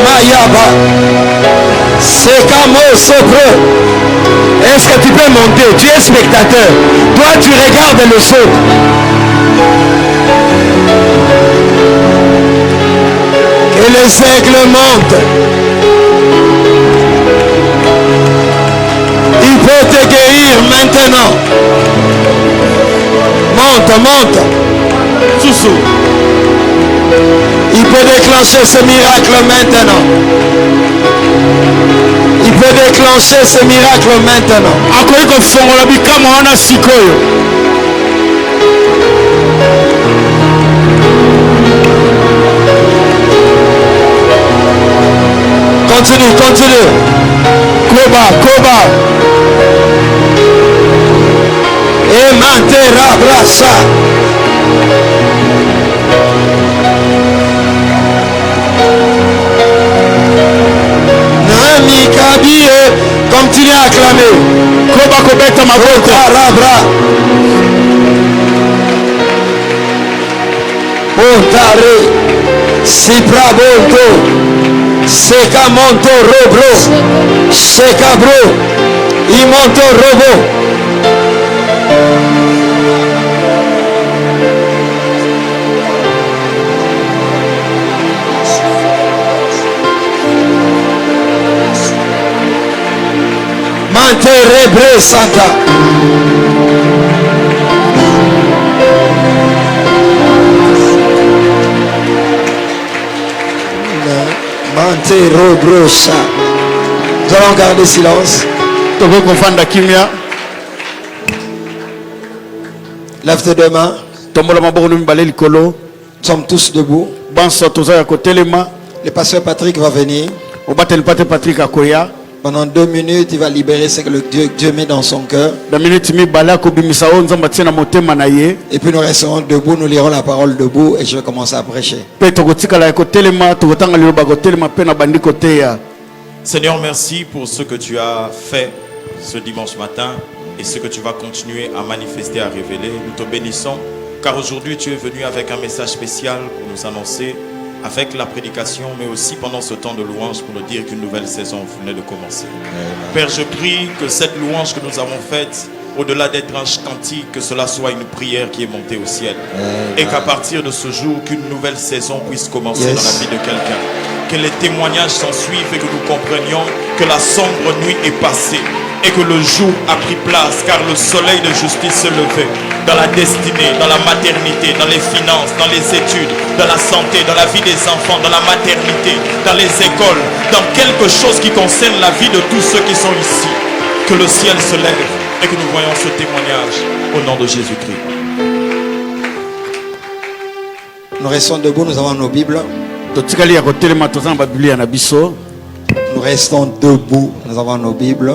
Mayaba. Sekamo Sopro. Est-ce que tu peux monter? Tu es spectateur. Toi, tu regardes le saut. Que les aigles montent. Il peut te guérir maintenant. Monte, monte. Soussou. Il peut déclencher ce miracle maintenant. Il peut déclencher ce miracle maintenant. Continue, continue. Koba, Koba. Et Mantera Brassa. Nami Kabie. Continue à acclamer. Koba Kobeta Mabota Rabra. Montare. Sipra Bolto. Seka monto robro, seka bro, i monto robo. Mante rebre santa. Nous allons garder silence. Lève tes deux mains. Nous sommes tous debout. Le pasteur Patrick va venir. Pendant 2 minutes, il va libérer ce que le Dieu met dans son cœur. Et puis nous resterons debout, nous lirons la parole debout et je vais commencer à prêcher. Seigneur, merci pour ce que tu as fait ce dimanche matin et ce que tu vas continuer à manifester, à révéler. Nous te bénissons car aujourd'hui tu es venu avec un message spécial pour nous annoncer, avec la prédication, mais aussi pendant ce temps de louange pour nous dire qu'une nouvelle saison venait de commencer. Amen. Père, je prie que cette louange que nous avons faite, au-delà d'être un cantique, que cela soit une prière qui est montée au ciel. Amen. Et qu'à partir de ce jour, qu'une nouvelle saison puisse commencer dans la vie de quelqu'un. Que les témoignages s'en suivent et que nous comprenions que la sombre nuit est passée et que le jour a pris place, car le soleil de justice se levait dans la destinée, dans la maternité, dans les finances, dans les études, dans la santé, dans la vie des enfants, dans la maternité, dans les écoles, dans quelque chose qui concerne la vie de tous ceux qui sont ici. Que le ciel se lève et que nous voyons ce témoignage au nom de Jésus-Christ. Nous restons debout, nous avons nos Bibles. Nous restons debout, nous avons nos Bibles.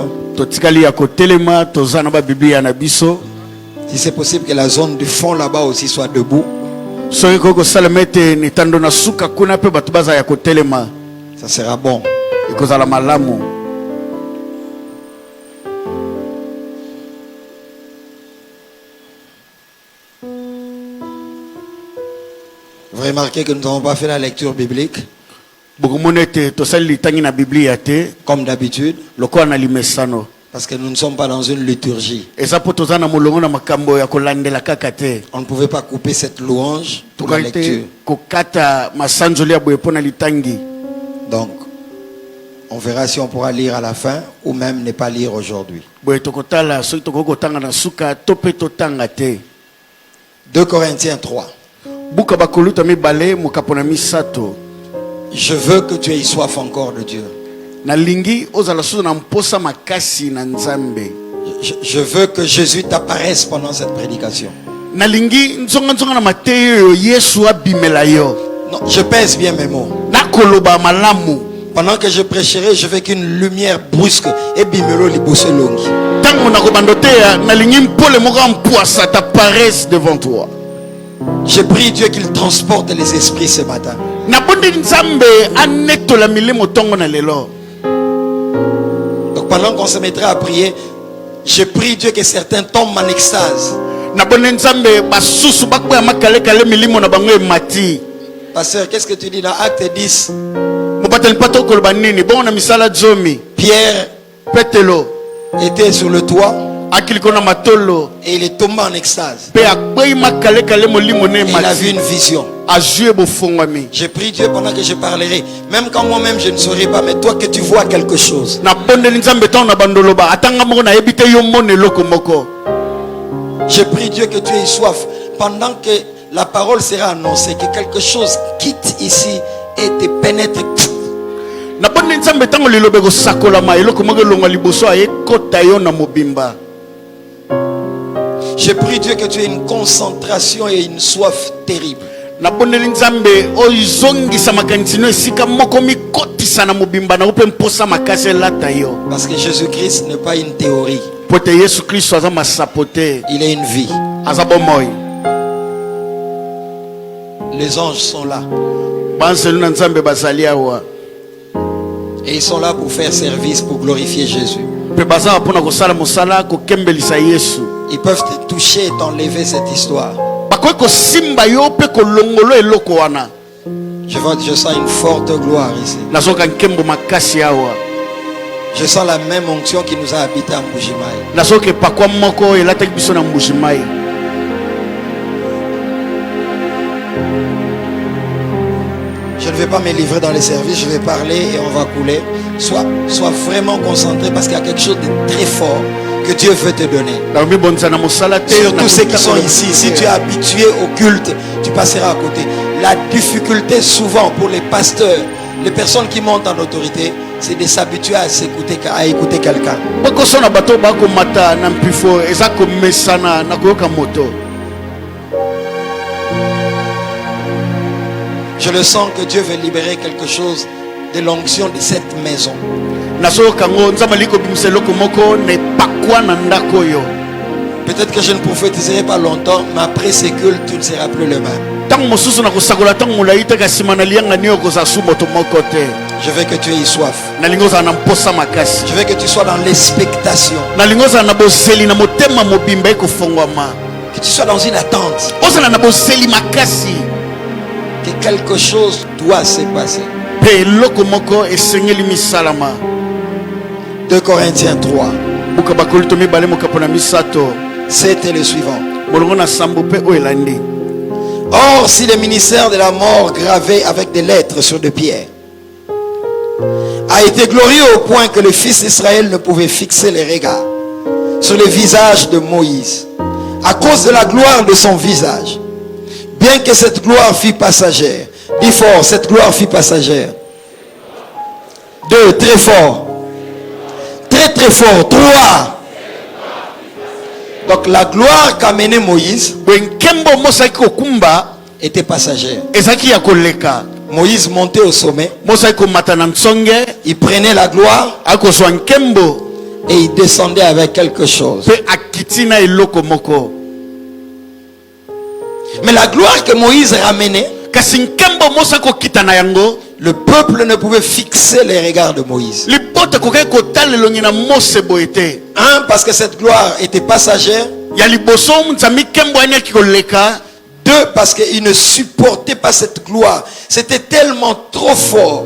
Si c'est possible que la zone du fond là-bas aussi soit debout. Ça sera bon. Vous remarquez que nous n'avons pas fait la lecture biblique comme d'habitude, parce que nous ne sommes pas dans une liturgie. On ne pouvait pas couper cette louange pour la lecture. Donc, on verra si on pourra lire à la fin ou même ne pas lire aujourd'hui. 2 Corinthiens 3. Je veux que tu aies soif encore de Dieu. Je veux que Jésus t'apparaisse pendant cette prédication. Non, je pèse bien mes mots. Pendant que je prêcherai, je veux qu'une lumière brusque et bimelo libose longi. Je prie Dieu qu'il transporte les esprits ce matin. Donc pendant qu'on se mettra à prier, je prie Dieu que certains tombent en extase. Pasteur, qu'est-ce que tu dis dans Acte 10? Pierre était sur le toit et il est tombé en extase. Et il a vu une vision. J'ai prié Dieu pendant que je parlerai. Même quand moi-même je ne saurais pas, mais toi que tu vois quelque chose. Je prie Dieu que tu aies soif. Pendant que la parole sera annoncée, que quelque chose quitte ici et te pénètre. Je prie Dieu que tu aies une concentration et une soif terrible. Parce que Jésus-Christ n'est pas une théorie. Il est une vie. Les anges sont là. Et ils sont là pour faire service, pour glorifier Jésus. Ils peuvent te toucher et t'enlever cette histoire. Je sens une forte gloire ici. Je sens la même onction qui nous a habité à Mbujimayi. Je ne vais pas me livrer dans les services, je vais parler et on va couler. Sois vraiment concentré parce qu'il y a quelque chose de très fort que Dieu veut te donner. Surtout ceux qui sont ici, si tu es habitué au culte, tu passeras à côté. La difficulté souvent pour les pasteurs, les personnes qui montent en autorité, c'est de s'habituer à écouter quelqu'un. Je le sens que Dieu veut libérer quelque chose de l'onction de cette maison. Peut-être que je ne prophétiserai pas longtemps, mais après ce culte, tu ne seras plus le même. Je veux que tu aies soif. Je veux que tu sois dans l'expectation. Que tu sois dans une attente. Que quelque chose doit se passer. 2 Corinthiens 3. C'était le suivant. Or, si le ministère de la mort gravé avec des lettres sur des pierres a été glorieux au point que le fils d'Israël ne pouvait fixer les regards sur le visage de Moïse à cause de la gloire de son visage, bien que cette gloire fût passagère. Dis fort, cette gloire fut passagère. 2, très fort. Très très fort. 3. Donc la gloire qu'a mené Moïse était passagère. Moïse montait au sommet. Il prenait la gloire et il descendait avec quelque chose. Mais la gloire que Moïse ramenait, le peuple ne pouvait fixer les regards de Moïse. Parce que cette gloire était passagère. 2, parce qu'il ne supportait pas cette gloire. C'était tellement trop fort.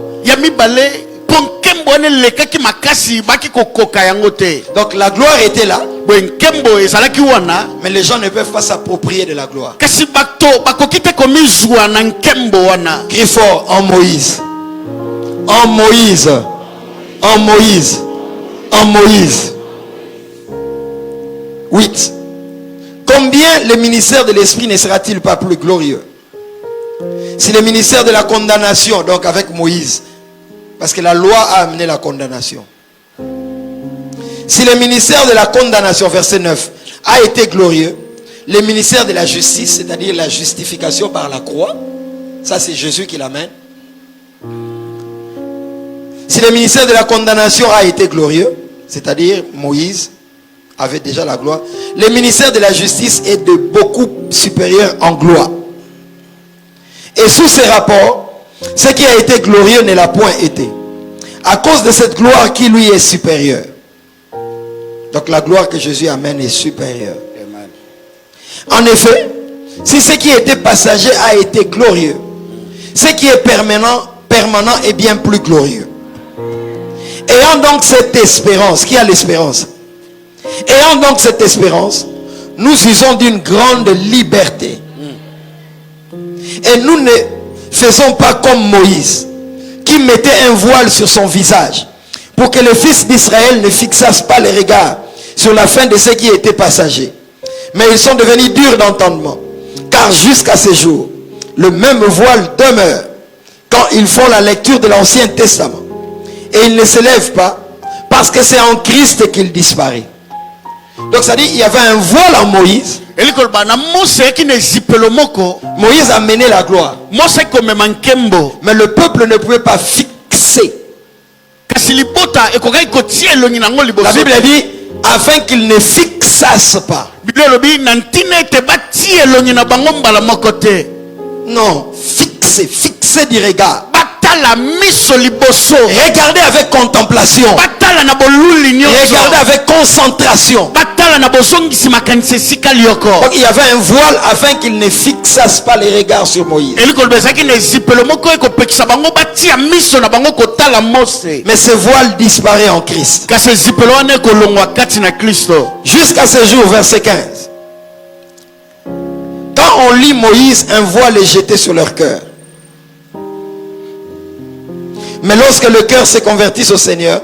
Donc la gloire était là. Mais les gens ne peuvent pas s'approprier de la gloire. Crie fort, en Moïse. En Moïse. En Moïse. En Moïse. 8. Combien le ministère de l'Esprit ne sera-t-il pas plus glorieux si le ministère de la condamnation, donc avec Moïse, parce que la loi a amené la condamnation. Si le ministère de la condamnation, verset 9, a été glorieux, le ministère de la justice, c'est-à-dire la justification par la croix, ça c'est Jésus qui l'amène. Si le ministère de la condamnation a été glorieux, c'est-à-dire Moïse avait déjà la gloire, le ministère de la justice est de beaucoup supérieur en gloire. Et sous ces rapports, ce qui a été glorieux ne l'a point été, à cause de cette gloire qui lui est supérieure. Donc la gloire que Jésus amène est supérieure. Amen. En effet, si ce qui était passager a été glorieux, ce qui est permanent permanent et bien plus glorieux. Ayant donc cette espérance, qui a l'espérance? Ayant donc cette espérance, nous usons d'une grande liberté. Et nous ne faisons pas comme Moïse, qui mettait un voile sur son visage, pour que les fils d'Israël ne fixassent pas les regards sur la fin de ceux qui étaient passagers. Mais ils sont devenus durs d'entendement, car jusqu'à ce jour, le même voile demeure quand ils font la lecture de l'Ancien Testament. Et il ne s'élève pas, parce que c'est en Christ qu'il disparaît. Donc ça dit, il y avait un voile en Moïse. Moïse a mené la gloire. Mais le peuple ne pouvait pas fixer. La Bible dit, afin qu'il ne fixasse pas. Non, fixer du regard. Regardez avec contemplation. Regardez avec concentration. Donc il y avait un voile afin qu'il ne fixasse pas les regards sur Moïse. Mais ce voile disparaît en Christ. Jusqu'à ce jour, verset 15. Quand on lit Moïse, un voile est jeté sur leur cœur. Mais lorsque le cœur se convertit au Seigneur,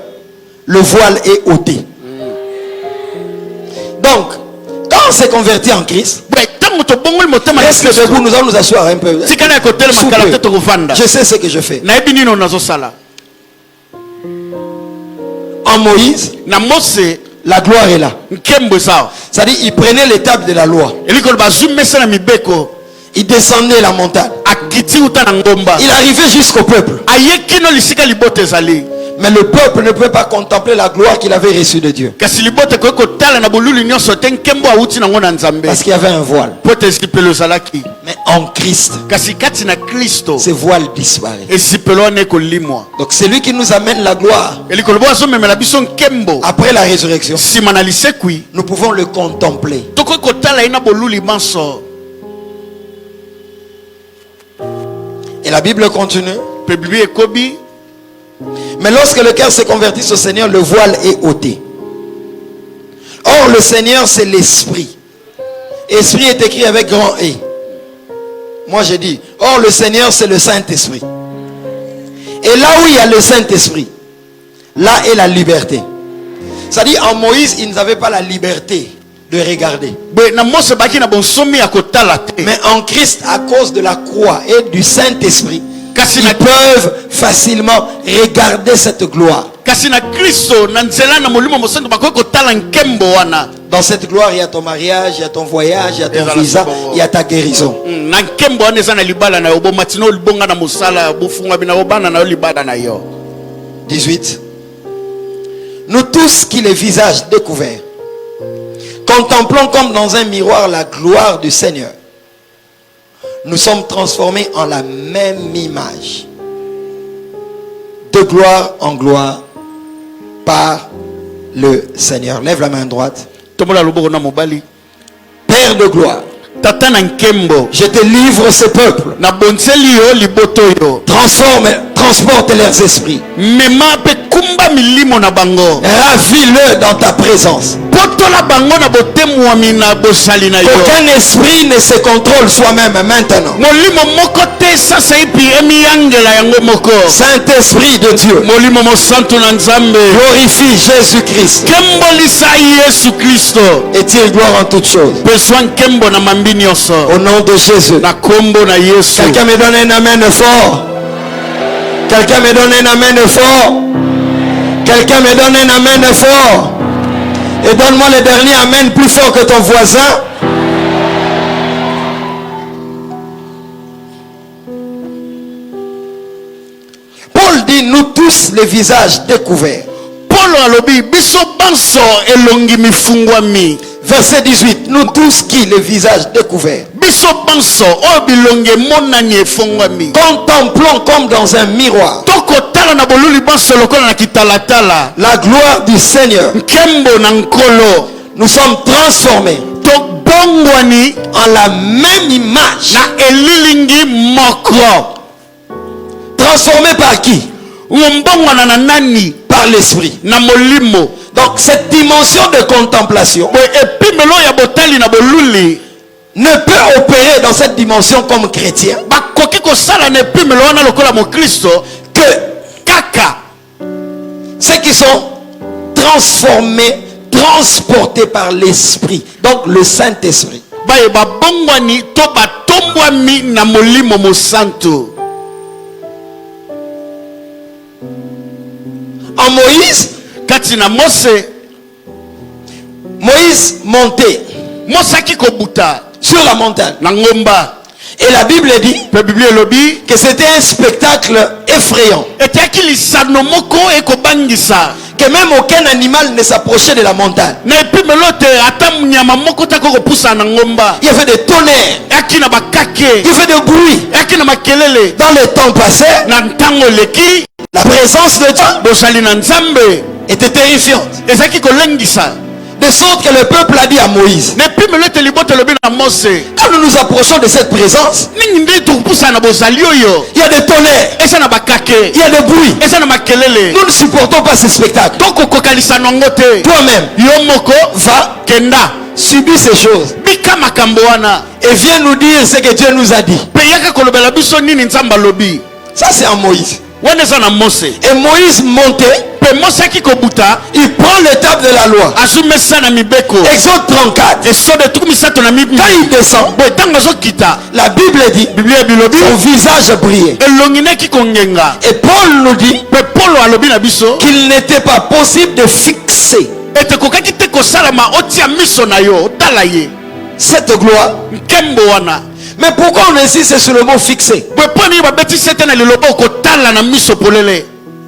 le voile est ôté. Donc, quand on s'est converti en Christ, est-ce que debout, nous allons nous asseoir un peu? Je sais ce que je fais. En Moïse, la gloire est là. C'est-à-dire, il prenait l'étape de la loi. Il descendait la montagne. Il arrivait jusqu'au peuple. Mais le peuple ne pouvait pas contempler la gloire qu'il avait reçue de Dieu. Parce qu'il y avait un voile. Mais en Christ, ce voile disparaît. Donc c'est lui qui nous amène la gloire. Après la résurrection, nous pouvons le contempler. Et la Bible continue. Mais lorsque le cœur se convertit au Seigneur, le voile est ôté. Or le Seigneur, c'est l'Esprit. Esprit est écrit avec grand E. Moi j'ai dit, or le Seigneur, c'est le Saint-Esprit. Et là où il y a le Saint-Esprit, là est la liberté. C'est-à-dire en Moïse, ils n'avaient pas la liberté de regarder. Mais en Christ, à cause de la croix et du Saint-Esprit, ils peuvent facilement regarder cette gloire. Dans cette gloire, il y a ton mariage, il y a ton voyage, il y a ton visa, il y a ta guérison. 18. Nous tous qui les visages découverts, contemplons comme dans un miroir la gloire du Seigneur, nous sommes transformés en la même image, de gloire en gloire, par le Seigneur. Lève la main droite. Père de gloire, je te livre ce peuple. Transporte leurs esprits. Ravis-le dans ta présence. Aucun esprit ne se contrôle soi-même maintenant. Saint-Esprit de Dieu, glorifie Jésus-Christ et tire gloire en toutes choses. Au nom de Jésus. Quelqu'un me donne un amen fort. Quelqu'un me donne un amen fort. Quelqu'un me donne un amen fort. Et donne-moi le dernier amen plus fort que ton voisin. Paul dit, nous tous les visages découverts. Verset 18. Nous tous qui les visages découverts, contemplons comme dans un miroir la gloire du Seigneur. Nous sommes transformés en la même image Transformé par qui? Par l'esprit. Donc cette dimension de contemplation ne peut opérer dans cette dimension comme chrétien que ceux qui sont transformés, transportés par l'esprit, donc le Saint-Esprit. En Moïse, Moïse montait sur la montagne. Et la Bible dit que c'était un spectacle effrayant. Que même aucun animal ne s'approchait de la montagne. Il y avait des tonnerres. Il y avait des bruits. Dans les temps passés, la présence de Dieu était terrifiante. De sorte que le peuple a dit à Moïse, quand nous nous approchons de cette présence, il y a des tonnerres, il y a des bruits. Nous ne supportons pas ce spectacle. Toi-même, va, subis ces choses et viens nous dire ce que Dieu nous a dit. Ça c'est en Moïse. Et Moïse montait, il prend l'étape de la loi. Exode 34. Quand il descend, la Bible dit son visage brillait. Et Paul nous dit qu'il n'était pas possible de fixer cette gloire. Mais pourquoi on insiste sur le mot fixé?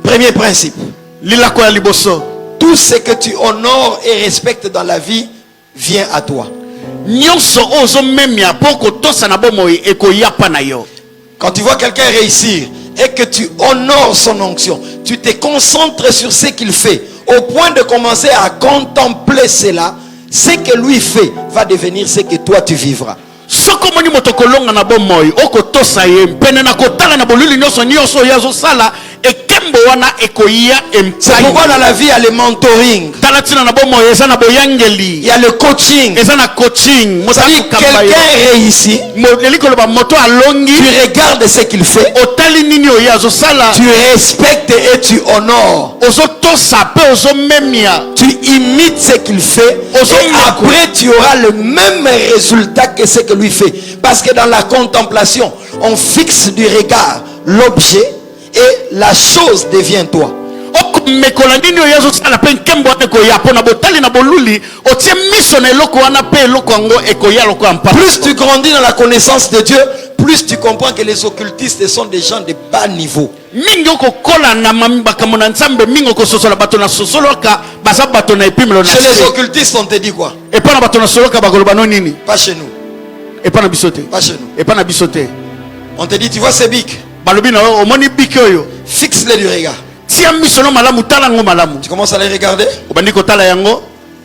Premier principe. Tout ce que tu honores et respectes dans la vie vient à toi. Quand tu vois quelqu'un réussir et que tu honores son onction, tu te concentres sur ce qu'il fait au point de commencer à contempler cela, ce que lui fait va devenir ce que toi tu vivras. C'est pourquoi dans la vie il y a le mentoring, il y a le coaching. C'est-à-dire quelqu'un réussit, tu regardes ce qu'il fait, tu respectes et tu honores, tu imites ce qu'il fait, et après tu auras le même résultat que ce que lui fait. Parce que dans la contemplation, on fixe du regard l'objet et la chose devient toi. Plus tu grandis dans la connaissance de Dieu, plus tu comprends que les occultistes sont des gens de bas niveau. Chez les occultistes, on te dit quoi? Pas chez nous. Pas chez nous. On te dit, tu vois ces bics, fixe-les du regard. Tu commences à les regarder.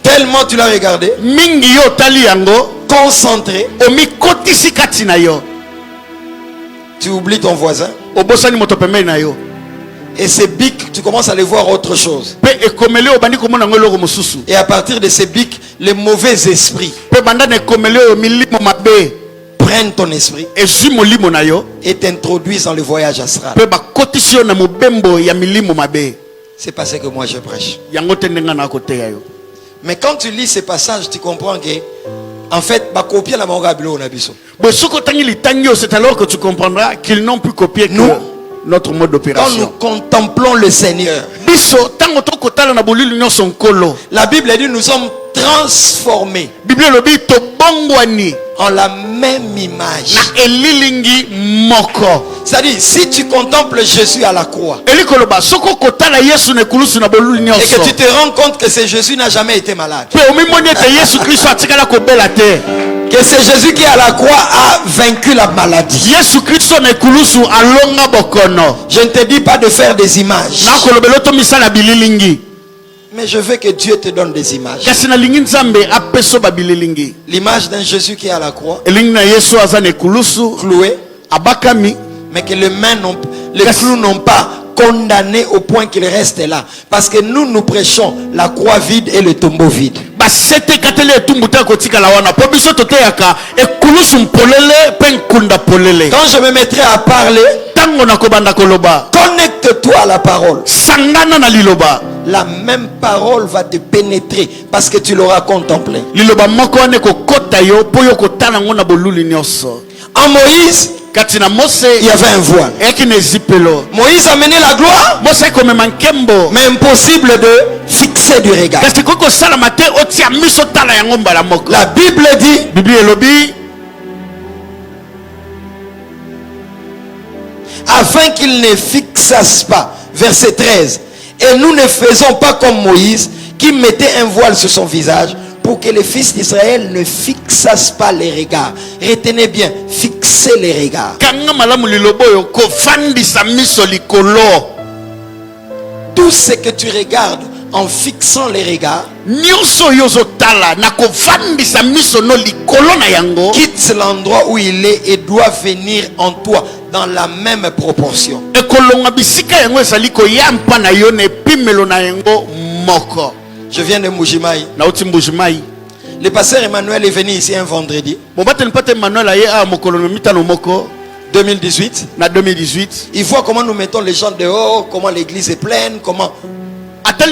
Tellement tu l'as regardé, concentré, tu oublies ton voisin. Et ces bics, tu commences à les voir autre chose. Et à partir de ces bics, les mauvais esprits prennent ton esprit et t'introduisent dans le voyage astral. C'est pas ce que moi je prêche. Mais quand tu lis ces passages, tu comprends que en fait, c'est alors que tu comprendras qu'ils n'ont pu copier que notre mode d'opération. Quand nous contemplons le Seigneur, la Bible dit nous sommes transformés en la même image. C'est-à-dire, si tu contemples Jésus à la croix et que tu te rends compte que ce Jésus n'a jamais été malade, que c'est Jésus qui à la croix a vaincu la maladie. Je ne te dis pas de faire des images, mais je veux que Dieu te donne des images. L'image d'un Jésus qui est à la croix, cloué, mais que les mains les clous n'ont pas condamné au point qu'il reste là. Parce que nous prêchons la croix vide et le tombeau vide. Quand je me mettrai à parler, connecte-toi à la parole. La même parole va te pénétrer parce que tu l'auras contemplé. En Moïse, il y avait un voile. Moïse a mené la gloire, mais impossible de fixer du regard. La Bible dit, afin qu'il ne fixasse pas, verset 13, et nous ne faisons pas comme Moïse qui mettait un voile sur son visage pour que les fils d'Israël ne fixassent pas les regards. Retenez bien, fixer les regards. Tout ce que tu regardes en fixant les regards quitte l'endroit où il est et doit venir en toi dans la même proportion. Je viens de Mbujimayi. Le pasteur Emmanuel est venu ici un vendredi 2018. Il voit comment nous mettons les gens dehors, comment l'église est pleine, comment... Il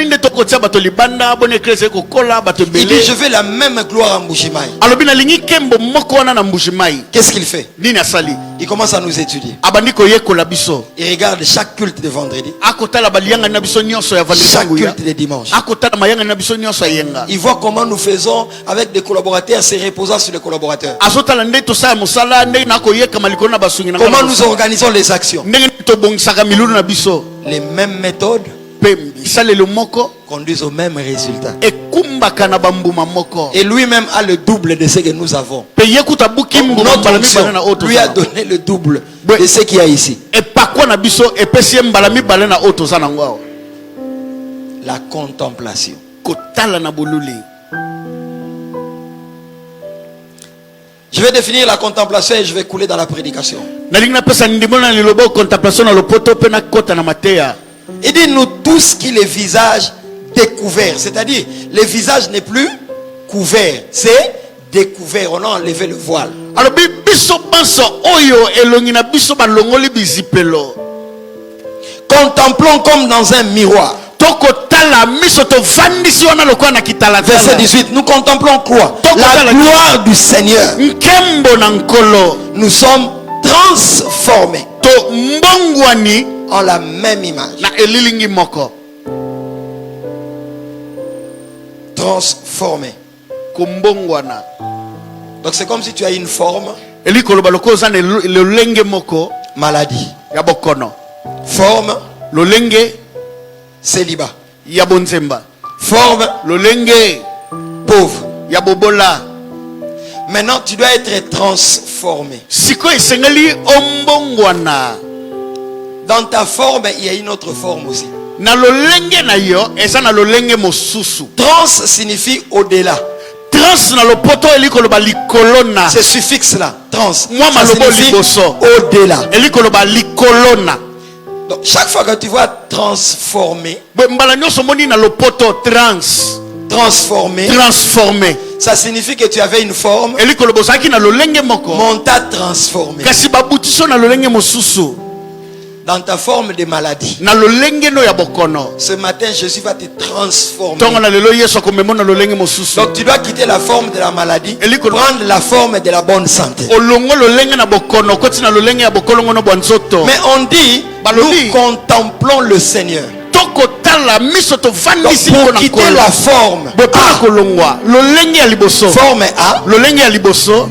dit, je veux la même gloire à Mbujimayi. Qu'est-ce qu'il fait? Il commence à nous étudier. Il regarde chaque culte de vendredi, chaque culte de dimanche. Il voit comment nous faisons avec des collaborateurs, se reposant sur les collaborateurs. Comment nous organisons les actions. Les mêmes méthodes conduisent au même résultat. Et lui-même a le double de ce que nous avons. Notre onction lui a donné le double de ce qu'il y a ici. La contemplation. Je vais définir la contemplation et je vais couler dans la prédication. Il dit nous tous qui les visages découverts, c'est-à-dire le visage n'est plus couvert, c'est découvert, on a enlevé le voile. Contemplons comme dans un miroir. Verset 18, nous contemplons quoi? La gloire du Seigneur. Nous sommes transformés en la même image. Transformé. Donc c'est comme si tu as une forme. Maladie. Forme. Célibat. Forme. Pauvre. Maintenant tu dois être transformé. Dans ta forme, il y a une autre forme aussi. Trans signifie au-delà. Ce suffixe là, trans, ça signifie au-delà. Donc chaque fois que tu vois transformer, transformé, ça signifie que tu avais une forme, on t'a transformé dans ta forme de maladie. Ce matin, Jésus va te transformer. Donc tu dois quitter la forme de la maladie, prendre la forme de la bonne santé. Mais on dit, nous contemplons le Seigneur. Donc pour quitter la forme A,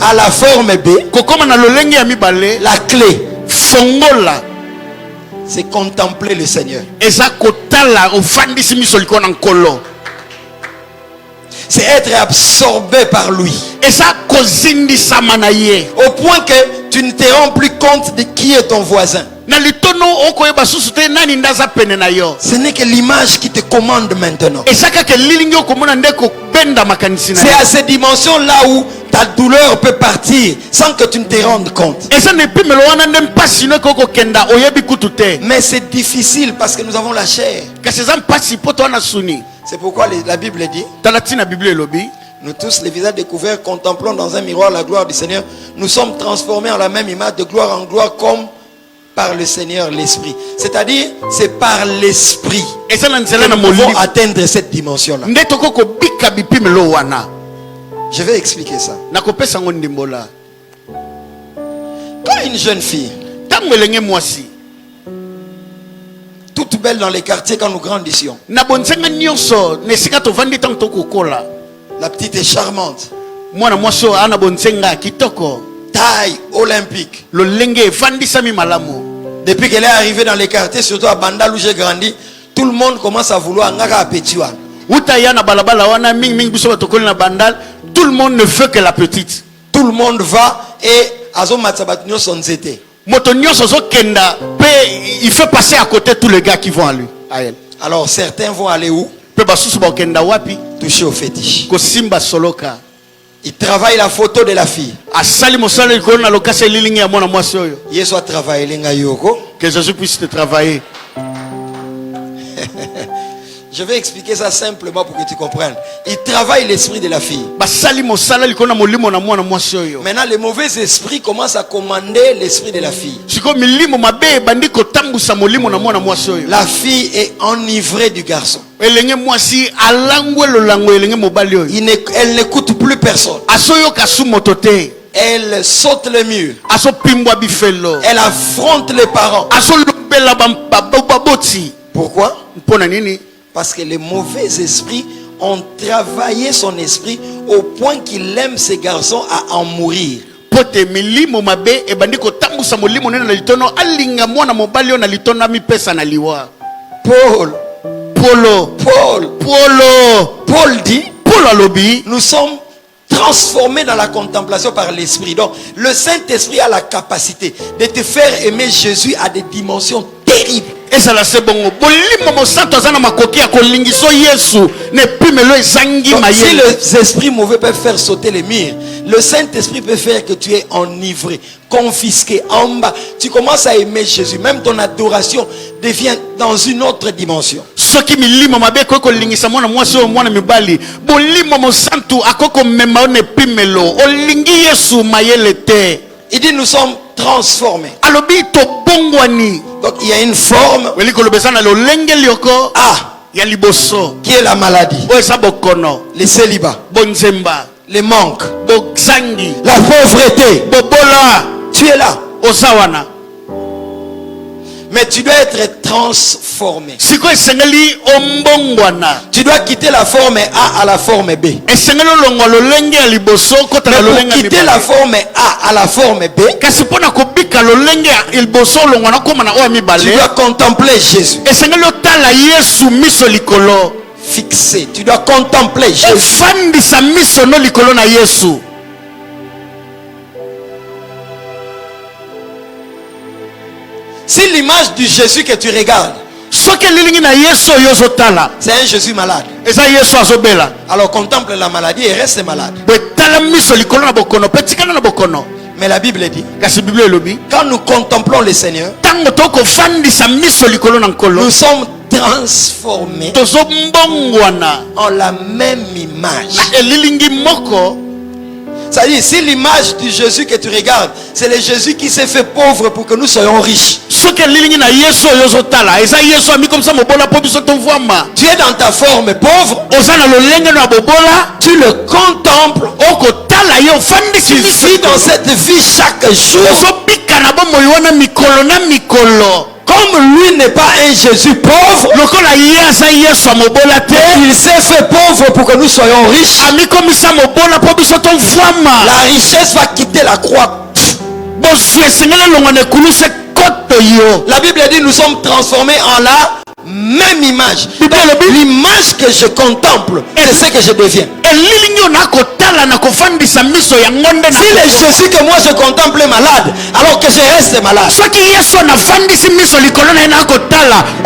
à la forme B, la clé, c'est contempler le Seigneur. C'est être absorbé par lui. Au point que tu ne te rends plus compte de qui est ton voisin. Ce n'est que l'image qui te commande maintenant. C'est à cette dimension là où ta douleur peut partir sans que tu ne te rendes compte. Mais c'est difficile parce que nous avons la chair. C'est pourquoi la Bible dit, nous tous, les visages découverts, contemplons dans un miroir la gloire du Seigneur. Nous sommes transformés en la même image de gloire en gloire comme par le Seigneur l'Esprit. C'est-à-dire, c'est par l'Esprit que nous pouvons atteindre cette dimension-là. Je vais expliquer ça. Quand une jeune fille, toute belle dans les quartiers quand nous grandissions, la petite est charmante, taille olympique. Depuis qu'elle est arrivée dans les quartiers, surtout à Bandal où j'ai grandi, tout le monde commence à vouloir Ngaka Pétuan. Tout le monde ne veut que la petite. Tout le monde va et Azo Matsabatinyo son zété. Il fait passer à côté tous les gars qui vont à elle. Alors certains vont aller où? Toucher au fétiche. Il travaille la photo de la fille. Yesu a travaillé l'enga yoko. Que Jésus puisse te travailler. Je vais expliquer ça simplement pour que tu comprennes. Il travaille l'esprit de la fille. Maintenant, les mauvais esprits commencent à commander l'esprit de la fille. La fille est enivrée du garçon. Elle n'écoute plus personne. Elle saute le mur. Elle affronte les parents. Pourquoi? Parce que les mauvais esprits ont travaillé son esprit au point qu'il aime ces garçons à en mourir. Paul, Paul dit, nous sommes transformés dans la contemplation par l'esprit. Donc le Saint-Esprit a la capacité de te faire aimer Jésus à des dimensions terribles. Si les esprits mauvais peuvent faire sauter les murs, le Saint-Esprit peut faire que tu es enivré, confisqué, en bas. Tu commences à aimer Jésus. Même ton adoration devient dans une autre dimension. Il dit nous sommes transformés. Donc il y a une forme qui est la maladie, les célibats, les manques, la pauvreté. Tu es là. Mais tu dois être transformé. Tu dois quitter la forme A à la forme B. Mais pour quitter la forme A à la forme B, tu dois contempler Jésus. Fixé. Tu dois contempler Jésus. Si l'image du Jésus que tu regardes, c'est un Jésus malade, alors contemple la maladie et reste malade. Mais la Bible dit, quand nous contemplons le Seigneur, nous sommes transformés en la même image. C'est-à-dire, si l'image du Jésus que tu regardes, c'est le Jésus qui s'est fait pauvre pour que nous soyons riches. Tu es dans ta forme pauvre, tu le contemples, tu vis dans cette vie chaque jour. Comme lui n'est pas un Jésus pauvre, il s'est fait pauvre pour que nous soyons riches. La richesse va quitter la croix. La Bible dit nous sommes transformés en la même image. L'image que je contemple, c'est ce que je deviens. Si le Jésus que moi je contemple est malade, alors que je reste malade.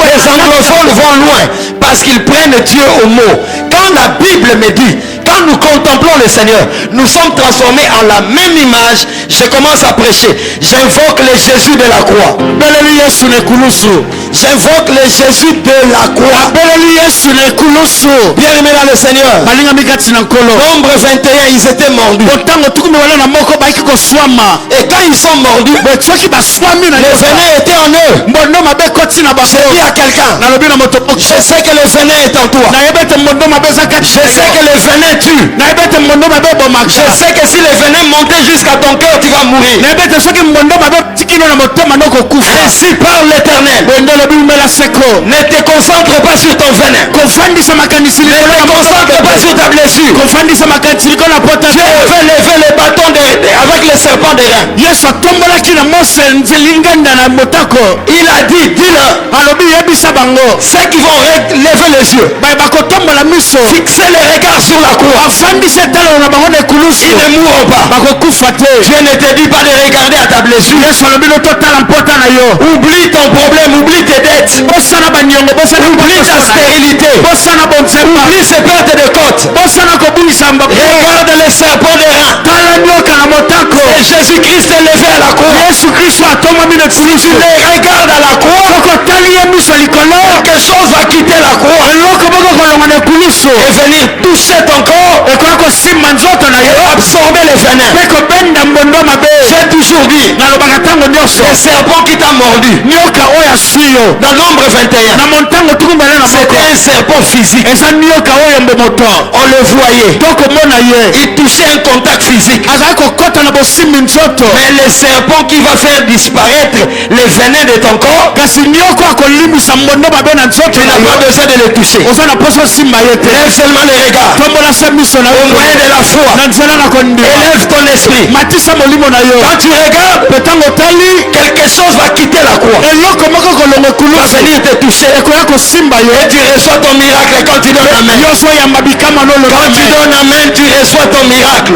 Les anglophones vont loin parce qu'ils prennent Dieu au mot. Quand la Bible me dit, quand quand nous contemplons le Seigneur, nous sommes transformés en la même image. Je commence à prêcher. J'invoque le Jésus de la croix. J'invoque le Jésus de la croix. Bien aimé dans le Seigneur. Nombre 21, ils étaient mordus. Et quand ils sont mordus, le venin était en eux. Je dis à quelqu'un, je sais que le venin est en toi. Je sais que le venin tue. Je sais que si le venin montait jusqu'à ton cœur, tu vas mourir. Ainsi parle l'Éternel. Ne te concentre pas sur ton venin. Ne te concentre pas sur ta blessure. Dieu veut lever le bâton avec le serpent des reins. Il a dit, dis-leur, ceux qui vont lever les yeux, fixer les regards sur la croix, ils ne mourront pas. Dieu ne te dit pas de regarder à ta blessure. Oublie ton problème, oublie tes dettes, oublie ta stérilité, oublie ces pertes de côtes. Regarde le serpent des reins. Et Jésus-Christ est levé à la croix. Si tu les regardes à la croix, quelque chose va quitter la croix et venir toucher ton corps et absorber le venin. J'ai toujours dit, le serpent qui t'a mordu dans Nombre 21, c'était un serpent physique. On le voyait. Il touchait un contact physique. Mais le serpent qui va faire disparaître le venin de ton corps, tu n'as pas besoin de le toucher. Lève seulement les regards au moyen de la foi. Élève ton esprit. Quand tu regardes, quelque chose va quitter la croix, va venir te toucher, et tu reçois ton miracle. Quand tu donnes amen, quand tu donnes amen, tu reçois ton miracle.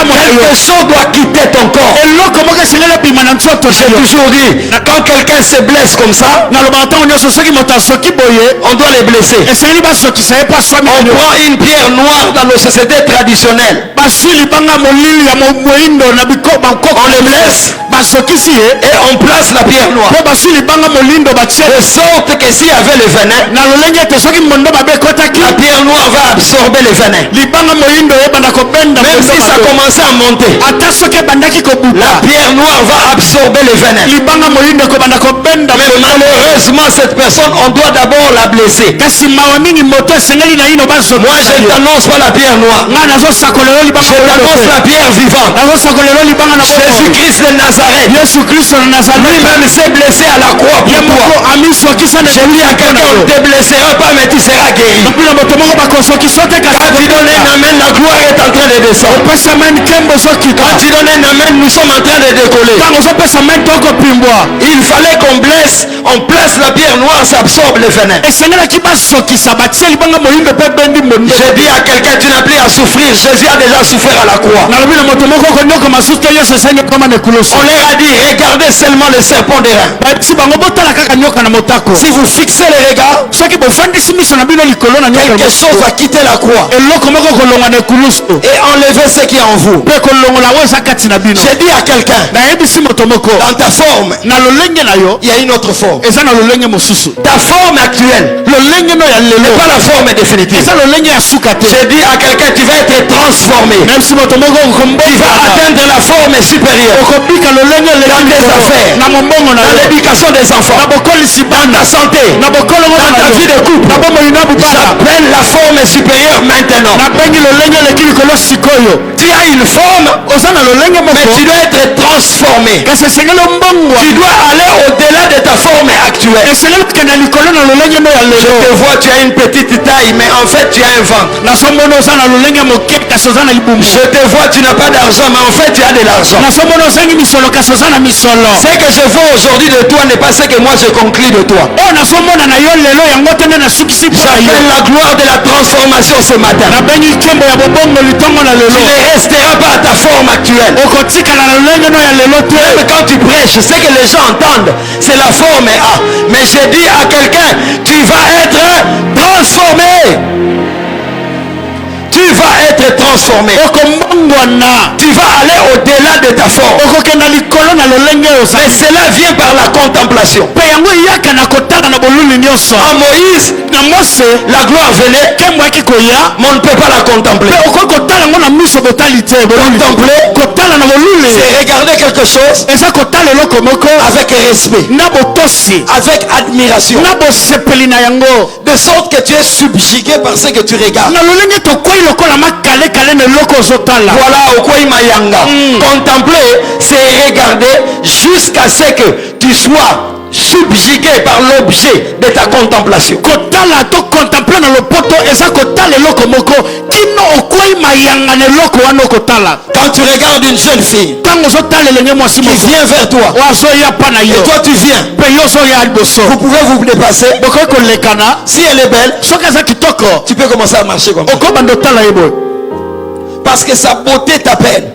Quelque chose doit quitter ton corps. J'ai toujours dit, quand quelqu'un se blesse comme ça, on doit les blesser. On prend une pierre noire dans nos sociétés traditionnelles, on les blesse et on place la pierre noire, de sorte que s'il y avait le venin, la pierre noire va absorber le venin. Même si ça commençait à monter, la pierre noire va absorber le venin. Mais malheureusement, cette personne, on doit d'abord la blesser. Moi, je ne t'annonce pas la pierre noire, je t'annonce la pierre vivante. Jésus-Christ de Nazareth, lui-même s'est blessé à la croix pour toi. J'ai dit à quelqu'un, on ne te blessera pas, mais tu seras guéri. Quand tu donnes un amen, la gloire est en train de descendre. Quand tu donnes un amen, nous sommes en train de décoller. Il fallait qu'on blesse, on place la pierre noire, ça absorbe le venin. J'ai dit à quelqu'un, tu n'as plus à souffrir, Jésus a déjà souffert à la croix. On leur a dit, regardez seulement le serpent des reins. Si vous fixez les regards, quelque chose va quitter la croix et enlever ce qui est en vous. J'ai dit à quelqu'un, dans ta forme, il y a une autre forme. Ta forme actuelle n'est pas la forme définitive. J'ai dit à quelqu'un, tu vas être transformé. Tu vas atteindre la forme supérieure dans tes affaires, dans l'éducation des enfants, dans ta santé, dans ta vie de couple. J'appelle la forme supérieure maintenant. Tu as une forme, mais tu dois être transformé. Tu dois aller au-delà de ta forme actuelle. Je te vois, tu as une petite taille, mais en fait tu as un ventre. Je te vois, tu n'as pas d'argent, mais en fait tu as de l'argent. Ce que je vois aujourd'hui de toi n'est pas ce que moi je conclus de toi. J'appelle la gloire de la transformation ce matin. Tu ne resteras pas à ta forme actuelle. Même quand tu prêches, je sais que les gens entendent, c'est la forme A. Mais je dis à quelqu'un, tu vas être transformé. Tu transformer. Tu vas aller au-delà de ta forme. Mais cela vient par la contemplation. En Moïse, la gloire venait, mais on ne peut pas la contempler. Contempler, c'est regarder quelque chose avec respect, avec admiration, de sorte que tu es subjugué par ce que tu regardes. Voilà au quoi il m'a yanga. Contempler, c'est regarder jusqu'à ce que tu sois subjugué par l'objet de ta contemplation. Quand tu regardes une jeune fille qui vient vers toi et toi tu viens, vous pouvez vous dépasser. Si elle est belle, tu peux commencer à marcher comme ça. Parce que sa beauté t'appelle.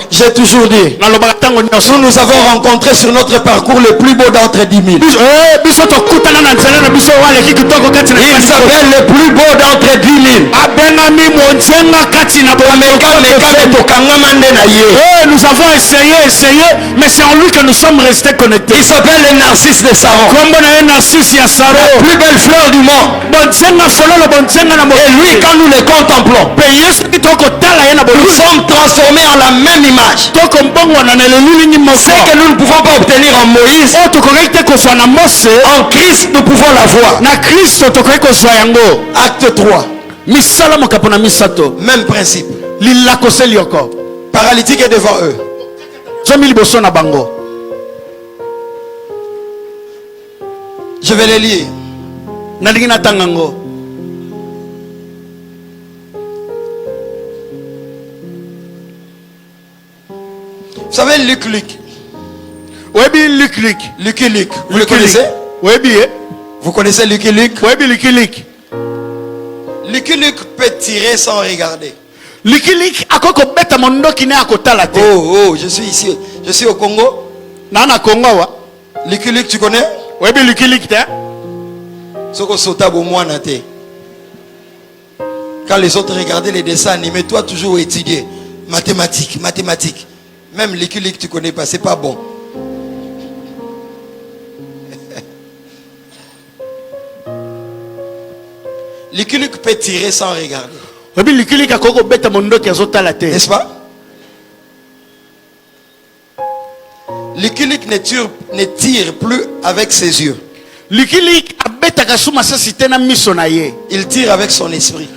J'ai toujours dit, nous avons rencontré sur notre parcours le plus beau d'entre 10 000. Il s'appelle le plus beau d'entre 10 000. Nous avons essayé, mais c'est en lui que nous sommes restés connectés. Il s'appelle le narcisse de Saron. La plus belle fleur du monde. Et lui, quand nous le contemplons, nous sommes transformés en la même image. Ce que nous ne pouvons pas obtenir en Moïse, en Christ nous pouvons l'avoir. Acte 3. Même principe. Paralytique est devant eux. Je vais les lire. Vous savez Luc. Luc. Vous le connaissez? Vous connaissez Luc? Luc peut tirer sans regarder. Oh, je suis ici. Je suis au Congo. Luc, tu connais? Quand les autres regardaient les dessins animés, toi toujours étudier. Mathématiques. Même Luc, tu connais pas, c'est pas bon. Luc peut tirer sans regarder. N'est-ce pas? Luc ne tire plus avec ses yeux. Il tire avec son esprit.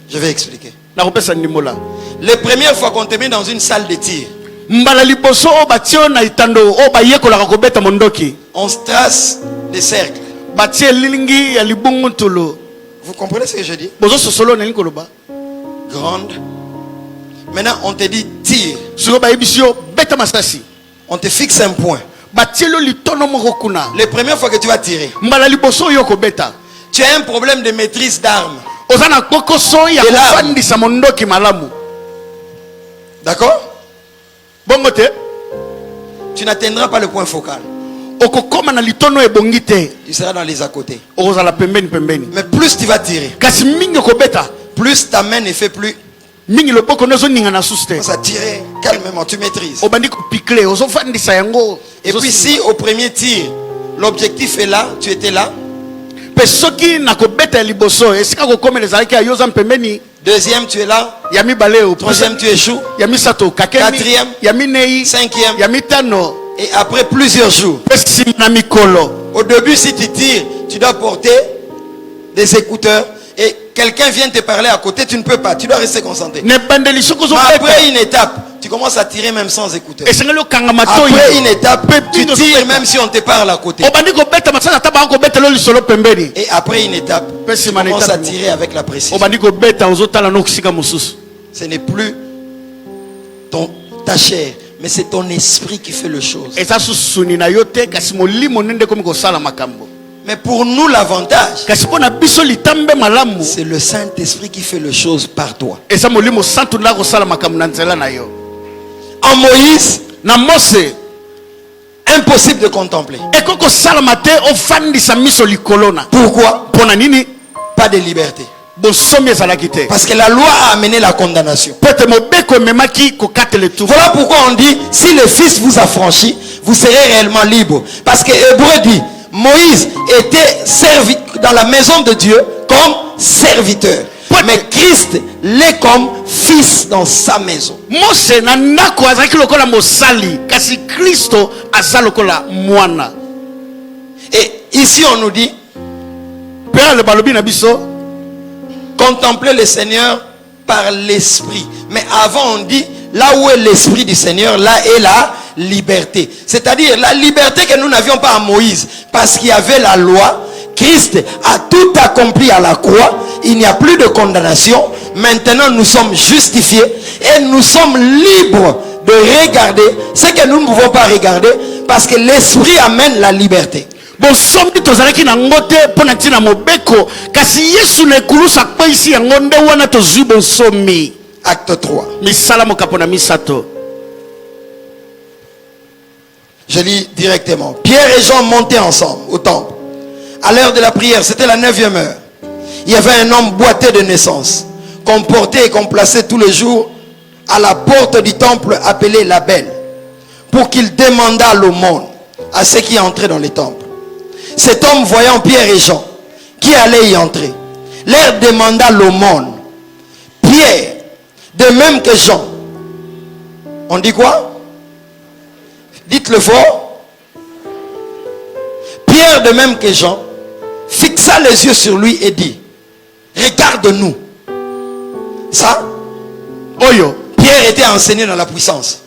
Je vais expliquer. Les premières fois qu'on te met dans une salle de tir, on se trace des cercles. Vous comprenez ce que je dis? Grande. Maintenant on te dit tire. On te fixe un point. Les premières fois que tu vas tirer, tu as un problème de maîtrise d'armes. D'accord? Tu n'atteindras pas le point focal. Tu seras dans les à côté. Mais plus tu vas tirer, plus ta main ne fait plus. Ça tirer calmement, tu maîtrises. Et puis si au premier tir, l'objectif est là, tu étais là. Deuxième, tu es là. Troisième, tu échoues. Quatrième, cinquième. Et après plusieurs jours. Au début, si tu tires, tu dois porter des écouteurs. Et quelqu'un vient te parler à côté, tu ne peux pas. Tu dois rester concentré. Mais après une étape, tu commences à tirer même sans écouteur. Après une étape, tu tires même si on te parle à côté. Et après une étape, tu commences à tirer avec la précision. Ce n'est plus ta chair, mais c'est ton esprit qui fait le chose. Mais pour nous, l'avantage, c'est le Saint-Esprit qui fait le chose par toi. En Moïse, impossible de contempler. Pourquoi? Pas de liberté. Parce que la loi a amené la condamnation. Voilà pourquoi on dit, si le Fils vous affranchit, vous serez réellement libre. Parce que Hébreu dit, Moïse était servi dans la maison de Dieu comme serviteur. Mais Christ l'est comme fils dans sa maison. Et ici on nous dit, contempler le Seigneur par l'esprit. Mais avant on dit, là où est l'esprit du Seigneur, là est la liberté. C'est-à-dire la liberté que nous n'avions pas à Moïse, parce qu'il y avait la loi. Christ a tout accompli à la croix. Il n'y a plus de condamnation. Maintenant nous sommes justifiés et nous sommes libres de regarder ce que nous ne pouvons pas regarder, parce que l'esprit amène la liberté. Acte 3. Je lis directement. Pierre et Jean montaient ensemble au temple. À l'heure de la prière, c'était la 9e heure. Il y avait un homme boiteux de naissance, qu'on portait et qu'on plaçait tous les jours à la porte du temple appelé la Belle, pour qu'il demandât l'aumône à ceux qui entraient dans les temples. Cet homme, voyant Pierre et Jean qui allaient y entrer, leur demanda l'aumône. Pierre, de même que Jean, on dit quoi? Dites-le fort. Pierre, de même que Jean, fixa les yeux sur lui et dit, regarde-nous. Ça, Pierre était enseigné dans la puissance.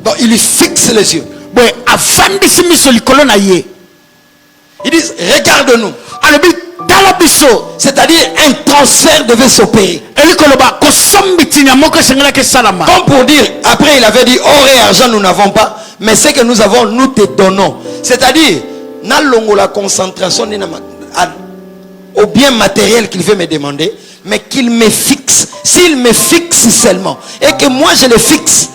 Donc il lui fixe les yeux. Ils disent, regarde-nous. C'est-à-dire un transfert devait s'opérer. Comme pour dire, après il avait dit, or et argent nous n'avons pas, mais ce que nous avons, nous te donnons. C'est-à-dire, la concentration au bien matériel qu'il veut me demander, mais qu'il me fixe. S'il me fixe seulement, et que moi je le fixe,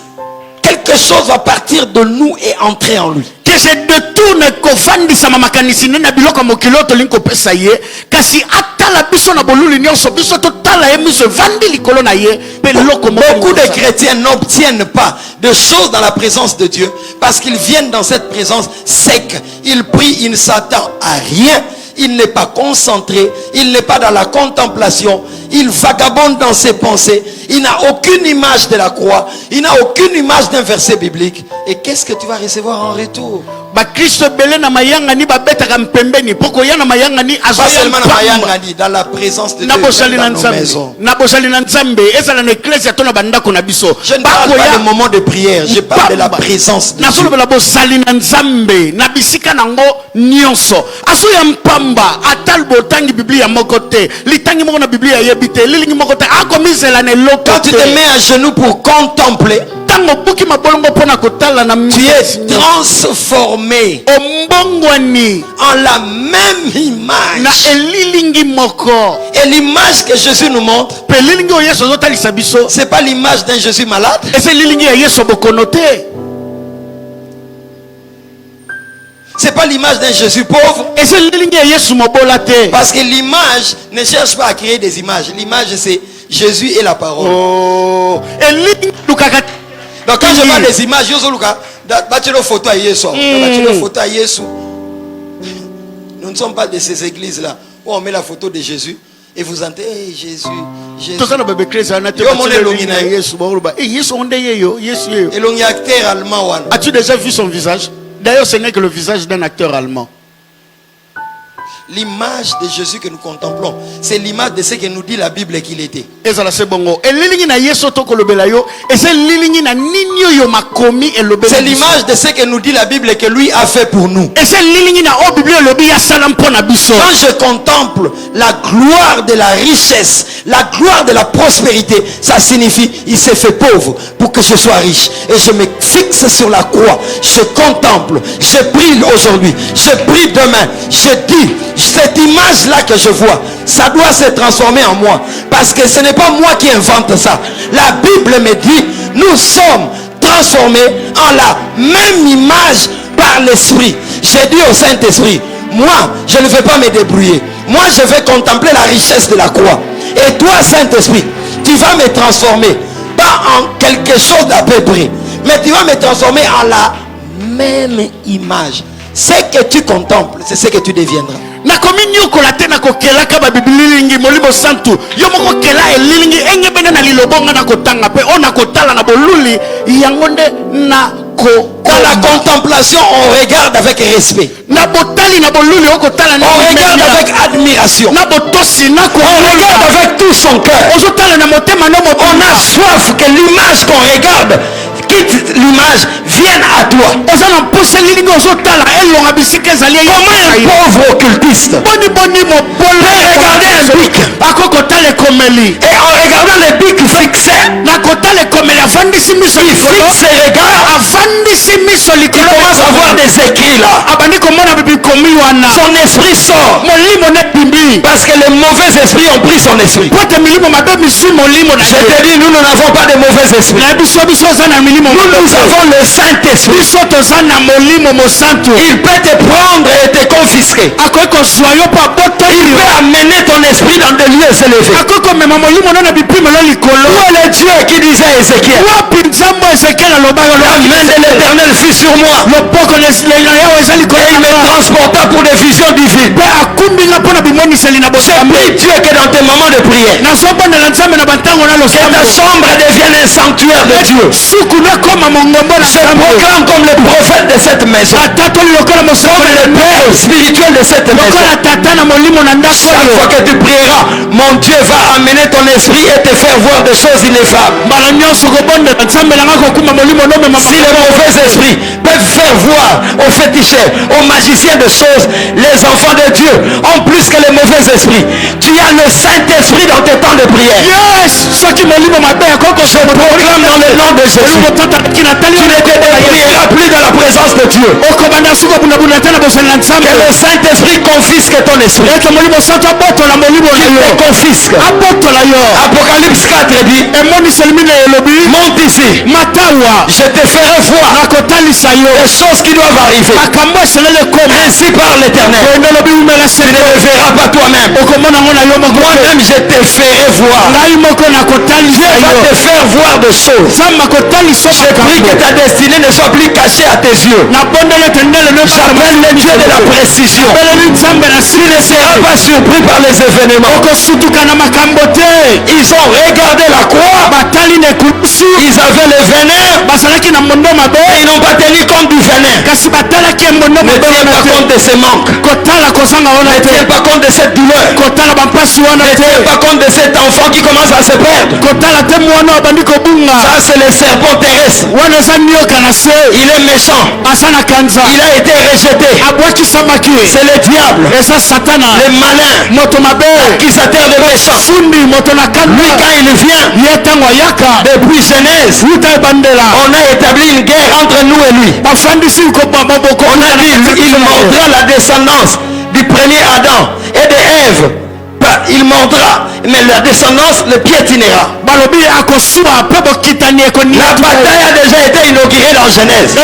quelque chose va partir de nous et entrer en lui. Que je détourne kofandisa mamakanisi na biloko mokiloto linko pesa ye kasi atala biso na boluli nyonso biso to tala emiso vandi likolo na ye pe loko mo. Beaucoup de chrétiens n'obtiennent pas de choses dans la présence de Dieu parce qu'ils viennent dans cette présence sec. Ils prient, ils ne s'attendent à rien. Il n'est pas concentré, il n'est pas dans la contemplation, il vagabonde dans ses pensées, il n'a aucune image de la croix, il n'a aucune image d'un verset biblique. Et qu'est-ce que tu vas recevoir en retour? Pas seulement na mayangani, dans la présence de Dieu, dans nos maisons. Je ne parle pas de moment de prière, je parle de la présence de Dieu. Quand tu te mets à genoux pour contempler, tu es transformé en la même image. Et l'image que Jésus nous montre, c'est pas l'image d'un Jésus malade. C'est pas l'image d'un Jésus pauvre. Parce que l'image ne cherche pas à créer des images. L'image c'est Jésus et la parole. Donc quand je parle des images, nous ne sommes pas de ces églises là où on met la photo de Jésus et vous entendez hey, Jésus, Jésus. As-tu déjà vu son visage? D'ailleurs, ce n'est que le visage d'un acteur allemand. L'image de Jésus que nous contemplons, c'est l'image de ce que nous dit la Bible qu'il était. C'est l'image de ce que nous dit la Bible que lui a fait pour nous. Quand je contemple la gloire de la richesse, la gloire de la prospérité, ça signifie il s'est fait pauvre pour que je sois riche. Et je me fixe sur la croix, je contemple, je prie aujourd'hui, je prie demain, je dis, cette image-là que je vois, ça doit se transformer en moi. Parce que ce n'est pas moi qui invente ça. La Bible me dit, nous sommes transformés en la même image par l'Esprit. J'ai dit au Saint-Esprit, moi, je ne vais pas me débrouiller. moi je vais contempler la richesse de la croix. Et toi, Saint-Esprit, tu vas me transformer, pas en quelque chose d'à peu près, mais tu vas me transformer en la même image. Ce que tu contemples, c'est ce que tu deviendras. nakomi nyokola te nakokelaka babibililingi molimo santu yo moko kela elilingi engebene na lilobonga nakotanga pe o nakotala na boluli yango nde dans la contemplation, on regarde avec respect. On regarde avec admiration. On regarde avec tout son cœur. On a soif que l'image qu'on regarde, quitte l'image, vienne à toi. Comment un pauvre occultiste peut regarder un bic, et en regardant le bic fixé, il fixe ses regards, il commence à voir des écrits là. Son esprit sort parce que les mauvais esprits ont pris son esprit. Je te dis, nous n'avons pas de mauvais esprits. Nous avons le Saint-Esprit. Il peut te prendre et te confisquer. Il peut amener ton esprit dans des lieux élevés. Où est le Dieu qui disait à Ézéchiel, la main de l'Éternel fut sur moi et il me transporta pour des visions divines. C'est plus Dieu que dans tes moments de prière. Que ta chambre devienne un sanctuaire de Dieu. Je proclame comme le prophète de cette maison, comme le père spirituel de cette maison. Chaque fois que tu prieras, mon Dieu va amener ton esprit et te faire voir des choses ineffables. Si les mauvais esprits peuvent faire voir aux féticheurs, aux magiciens de choses, les enfants de Dieu ont plus que les mauvais esprits. Tu as le Saint-Esprit dans tes temps de prière. Je proclame dans le nom de Jésus, tu ne prieras plus dans la présence de Dieu. Que le Saint-Esprit confisque ton esprit. Qu'il te confisque. Apocalypse 4 dit, monte ici, je te ferai voir les choses qui doivent arriver. Ainsi par l'Éternel. Tu ne le verras pas toi-même. Moi-même je te ferai voir. Dieu va te faire voir des choses. Je prie que ta destinée ne soit plus cachée à tes yeux. J'appelle le Dieu de la précision. Tu ne seras pas surpris par les événements. Ils ont regardé la croix. Ils avaient le venin. Et ils n'ont pas tenu compte du venin. Ne tiens pas compte de ces manques. Ne tiens pas compte de cette douleur. Ne tiens pas compte de cet enfant qui commence à se perdre. Ça c'est le serpent terrestre. Il est méchant. Il a été rejeté. C'est le diable. Le malin. Accusateur de méchants. Lui quand il vient, depuis Genèse, on a établi une guerre entre nous et lui. On a dit il mordra la descendance du premier Adam et de Ève. Il mordra, mais la descendance le piétinera. La bataille a déjà été inaugurée dans Genèse.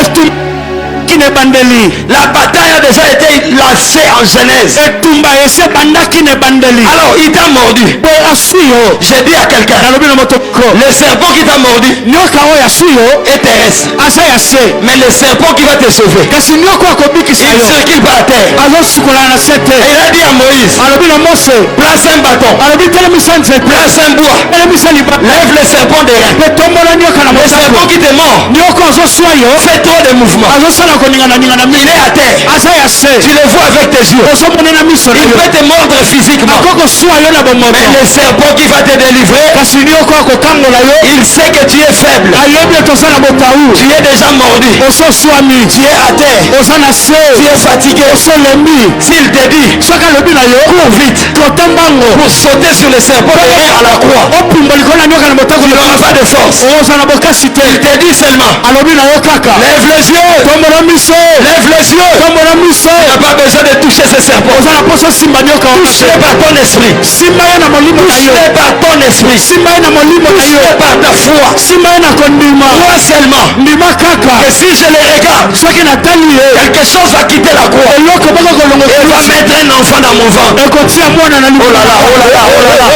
La bataille a déjà été lancée en Genèse. Alors il t'a mordu. J'ai dit à quelqu'un, le serpent qui t'a mordu est terrestre. Mais le serpent qui va te sauver, il circule par terre. Et il a dit à Moïse, place un bâton, place un bois, lève le serpent des reins. Le serpent qui te mord fait trop de mouvements. Il est à terre. Tu le vois avec tes yeux. Il peut te mordre physiquement. Mais le serpent qui va te délivrer, il sait que tu es faible. Tu es déjà mordu. Tu es à terre. Tu es fatigué. S'il te dit, cours vite pour sauter sur le serpent derrière à la croix, tu n'auras pas de force. Il te dit seulement, lève les yeux. Lève les yeux. Tu n'as pas besoin de toucher ce serpent. nyoka touche-les par ton esprit, simba ye na molimo na yo touche-les par ton esprit, simba ye na molimo na yo touche-les par ta foi. simba ye na kondima Toi seulement. ndima kaka Et si je les regarde, soki natali ye quelque chose va quitter la croix eloko boko kolongo et va mettre un enfant dans mon ventre. ekotia mwana na Oh là là, oh là là, oh là là.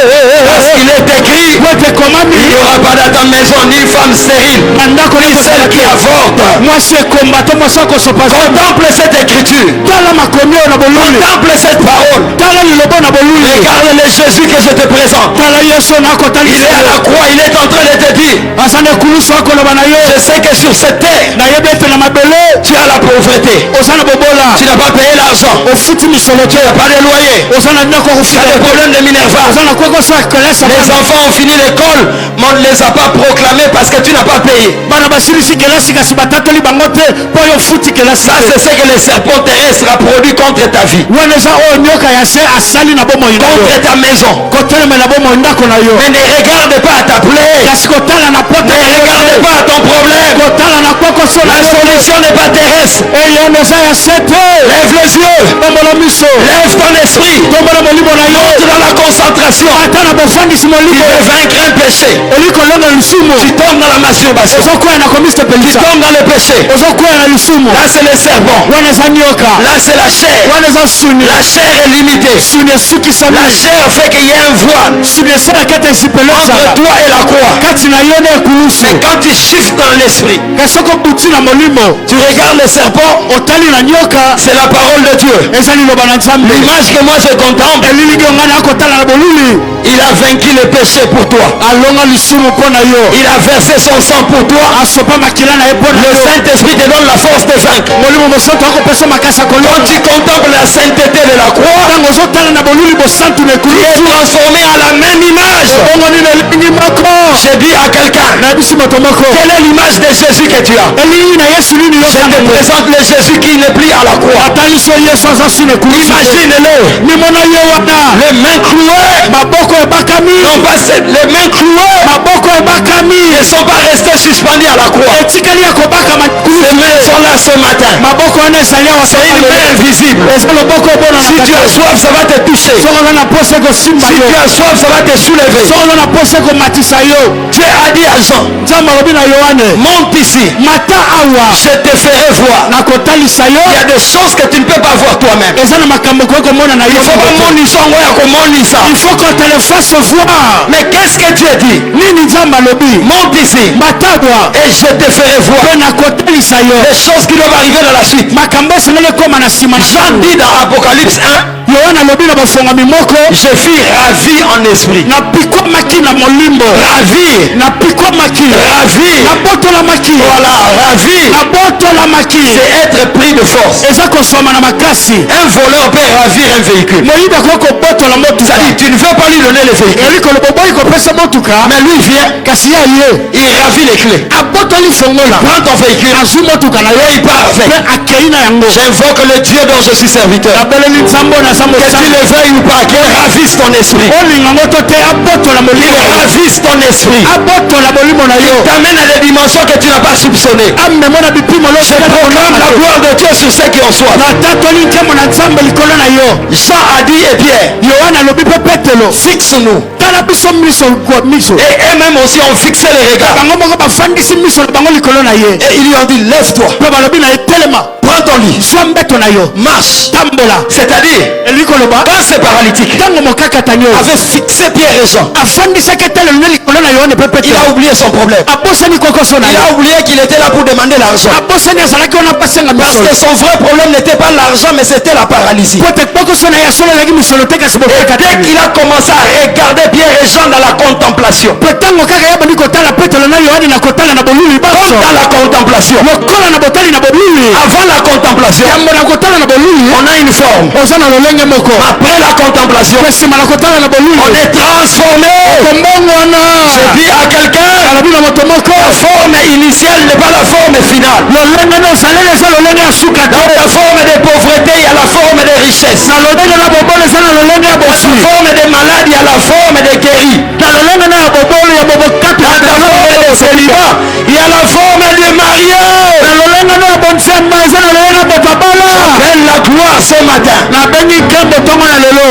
Parce qu'il est écrit, wete il komami n'y aura pas dans ta maison ni femme stérile, andako ni celle qui avorte. mwasi ekomba to mwasi akosopa Contemple cette écriture. tala makomi oyo na boluli Contemple cette parole. tala lilobo na boluli Regarde le Jésus que je te présente. tala yesu Il est à nakotalisa la croix, il est en train de te dire, aza na ekulusu akoloba na yo je sais que sur cette terre, nayebi ete na mabele tu as la pauvreté. oza na bobola Tu n'as pas payé l'argent. ofuti misolo Tu te n'as pas de loyer. oza na ndako Tu as kofika des problèmes de Minerva. oza na kokosa kelesa Les enfants ont fini l'école, mais on ne les a pas proclamés parce que tu n'as pas payé. bana basilisi kelasi kasi batatoli bango te mpo yo ofuti kelasi Ça, c'est ce que le serpent terrestre a produit contre ta vie, wana eza oyo nyoka ya se asali na bomoi na contre yo ta maison. kotelemela bomoi ndako na yo Mais ne regarde pas à ta plaie. kasi kotala na pota Ne regarde pas à ton problème. kotala na kokoso na La solution n'est pas terrestre. eyano eza ya se te Lève les yeux. tombola miso Lève ton esprit. tombola molimo na yo Monte dans la concentration. ata na bofandisi Il molimo veut vaincre un péché. elikolonga lisumu Tu tombes dans la masturbation. ozokwea na komiste Tu pelisa tombes dans le péché. ozokwea na lisumu Là, c'est le serpent. wana eza nyoka Là, c'est la chair. wana eza suni La chair est limitée. suni esukisami La chair fait qu'il y a un voile suni esalaka ete esipelo entre ezala toi et la croix. kati na yo na ekulusu Mais quand tu shiftes dans l'esprit, kasi soki obuti na molimo tu regardes le serpent, otali na nyoka c'est la parole de Dieu. eza liloba na nzambe L'image que moi je contemple, elilingi yo ngai nakotala na boluli il a vaincu le péché pour toi. alonga lisumu mpo na yo Il a versé son sang pour toi. asopa makila na ye mpo na Le yo Saint-Esprit te donne la force de vaincre. molimo mosantu akopesa makasi ya Quand kolonga tu contemples la sainteté de la croix, ntango ozotala na boluli bosantu na tu es ekulusu transformé à la même image. obongoni na elingi moko J'ai dit à quelqu'un, nayebisi moto moko quelle est l'image de Jésus que tu as? elingi na yesu nini yo Je te présente le Jésus qui n'est plus à la croix. atali so yesu aza su na ekulusu Imagine-le. mimona ye wana Les mains clouées. maboko ebakami Non pas les mains clouées. maboko ebakami Ne sont pas restés suspendus à la croix. etikali ya kobakama Les mains sont là ce matin. maboko wana ezali awa C'est une main invisible. eza loboko ebonana Si tu as soif, ça va te toucher. soki oza na posa ekosimba Si yo tu as soif, ça va te soulever. soki oza na posa ekomatisa yo Dieu a dit à Jean, nzambe alobi na yohane monte ici. mata awa Je te ferai voir. nakotalisa yo Il y a des choses que tu ne peux pas voir toi-même. eza na makambo koki komona na Il yo faut pas monisa ngo ya komonisa. il faut que te le fasse voir Mais qu'est-ce que Dieu dit? nini nzambe alobi Monte ici mata awa et je te ferai voir mpe nakotalisa yo les choses qui doivent arriver dans la suite. makambo esengeli ekóma na nsima na Jean dit dans Apocalypse 1, yohana alobi na bafongami moko je fus ravi en esprit. napikwamaki na molimbo Ravi, napikwamaki ravi. nabotolamaki Voilà, ravi. nabotolamaki C'est être pris de force. eza kosoma na makasi Un voleur peut ravir un véhicule. moyibi akoki kobotola motuka C'est-à-dire, tu ne veux pas lui donner le véhicule. eli koloba oboyi kopesa motuka Mais lui vient, kasi ye aye il ravit les clés. abotoli fongola Prends ton véhicule azwi motuka na yo et il part avec. mpe akei na yango J'invoque le Dieu dont je suis serviteur. nabeleli nzambe oyo naza Que tu mosali le veuilles ou pas, qu'il ravisse ton esprit. olinga ngo to te abotola Il molimo ravisse ton esprit. abotola molimo na yo T'amène à des dimensions que tu n'as pas soupçonnées. amemo na bipimo Je proclame la gloire de Dieu sur ceux qui ont soif. natatoli nkemo na nzambe likolo na yo Jean a dit, et Pierre, yohana alobi mpe petelo fixe-nous. tala biso miso kwa miso Et eux-mêmes aussi ont fixé les regards. bango moko bafandisi miso na bango likolo na ye Et ils lui ont dit, lève-toi, mpe balobi na ye telema prends ton lit, zwa mbeto na yo marche. tambola C'est-à-dire, elingi koloba quand ces paralytiques ntango mokakatani oyo avaient fixé Pierre et Jean, afandisaki etelelo ne likolo na yohane mpe il petelo a oublié son problème. abosani kokoso na Il ye a oublié qu'il était là pour demander l'argent. abosani azalaki wana basenga Parce misolo que son vrai problème n'était pas l'argent, mais c'était la paralysie. po te kokoso na ye asololaki misolo te kasi Et dès bokakatani qu'il a commencé à regarder Pierre et Jean dans la contemplation, po ntango kaka yabandi kotala petelo na yohane na kotala na boluli comme baso dans la contemplation, lokola na botali na boluli avant la contemplation, yambo na kotala na boluli on a une forme. oza na lolenge moko Après la contemplation, pe nsima na kotala na boluli on est transformé. kombongo wana Je dis à quelqu'un, alobi na moto moko la forme initiale n'est pas la forme finale. lolenge na osaleli eza lolenge ya suka te Dans la forme de pauvreté, il y a la forme de richesse. na lolenge na bobolo eza na lolenge ya Dans la bosui forme de malade, il y a la forme de guéri. na lolenge na ya bobolo ya bobokapi Dans la forme de célibat, il y a la forme de marié. na lolenge na ya bonsemba eza na lolenge ya botabala Belle la gloire ce matin. nabengi nkembo ntongo na lelo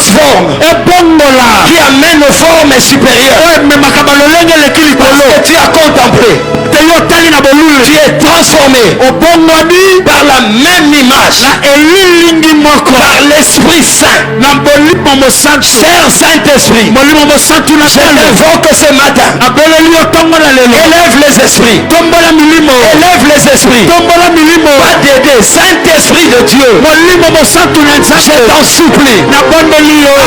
transforme, qui amène aux formes supérieures. Parce que tu as contemplé, tu es transformé par la même image, par l'Esprit Saint. Cher Saint-Esprit, je t'invoque ce matin. Élève les esprits. Élève les esprits. Pas d'aider. Saint-Esprit de Dieu, je t'en supplie.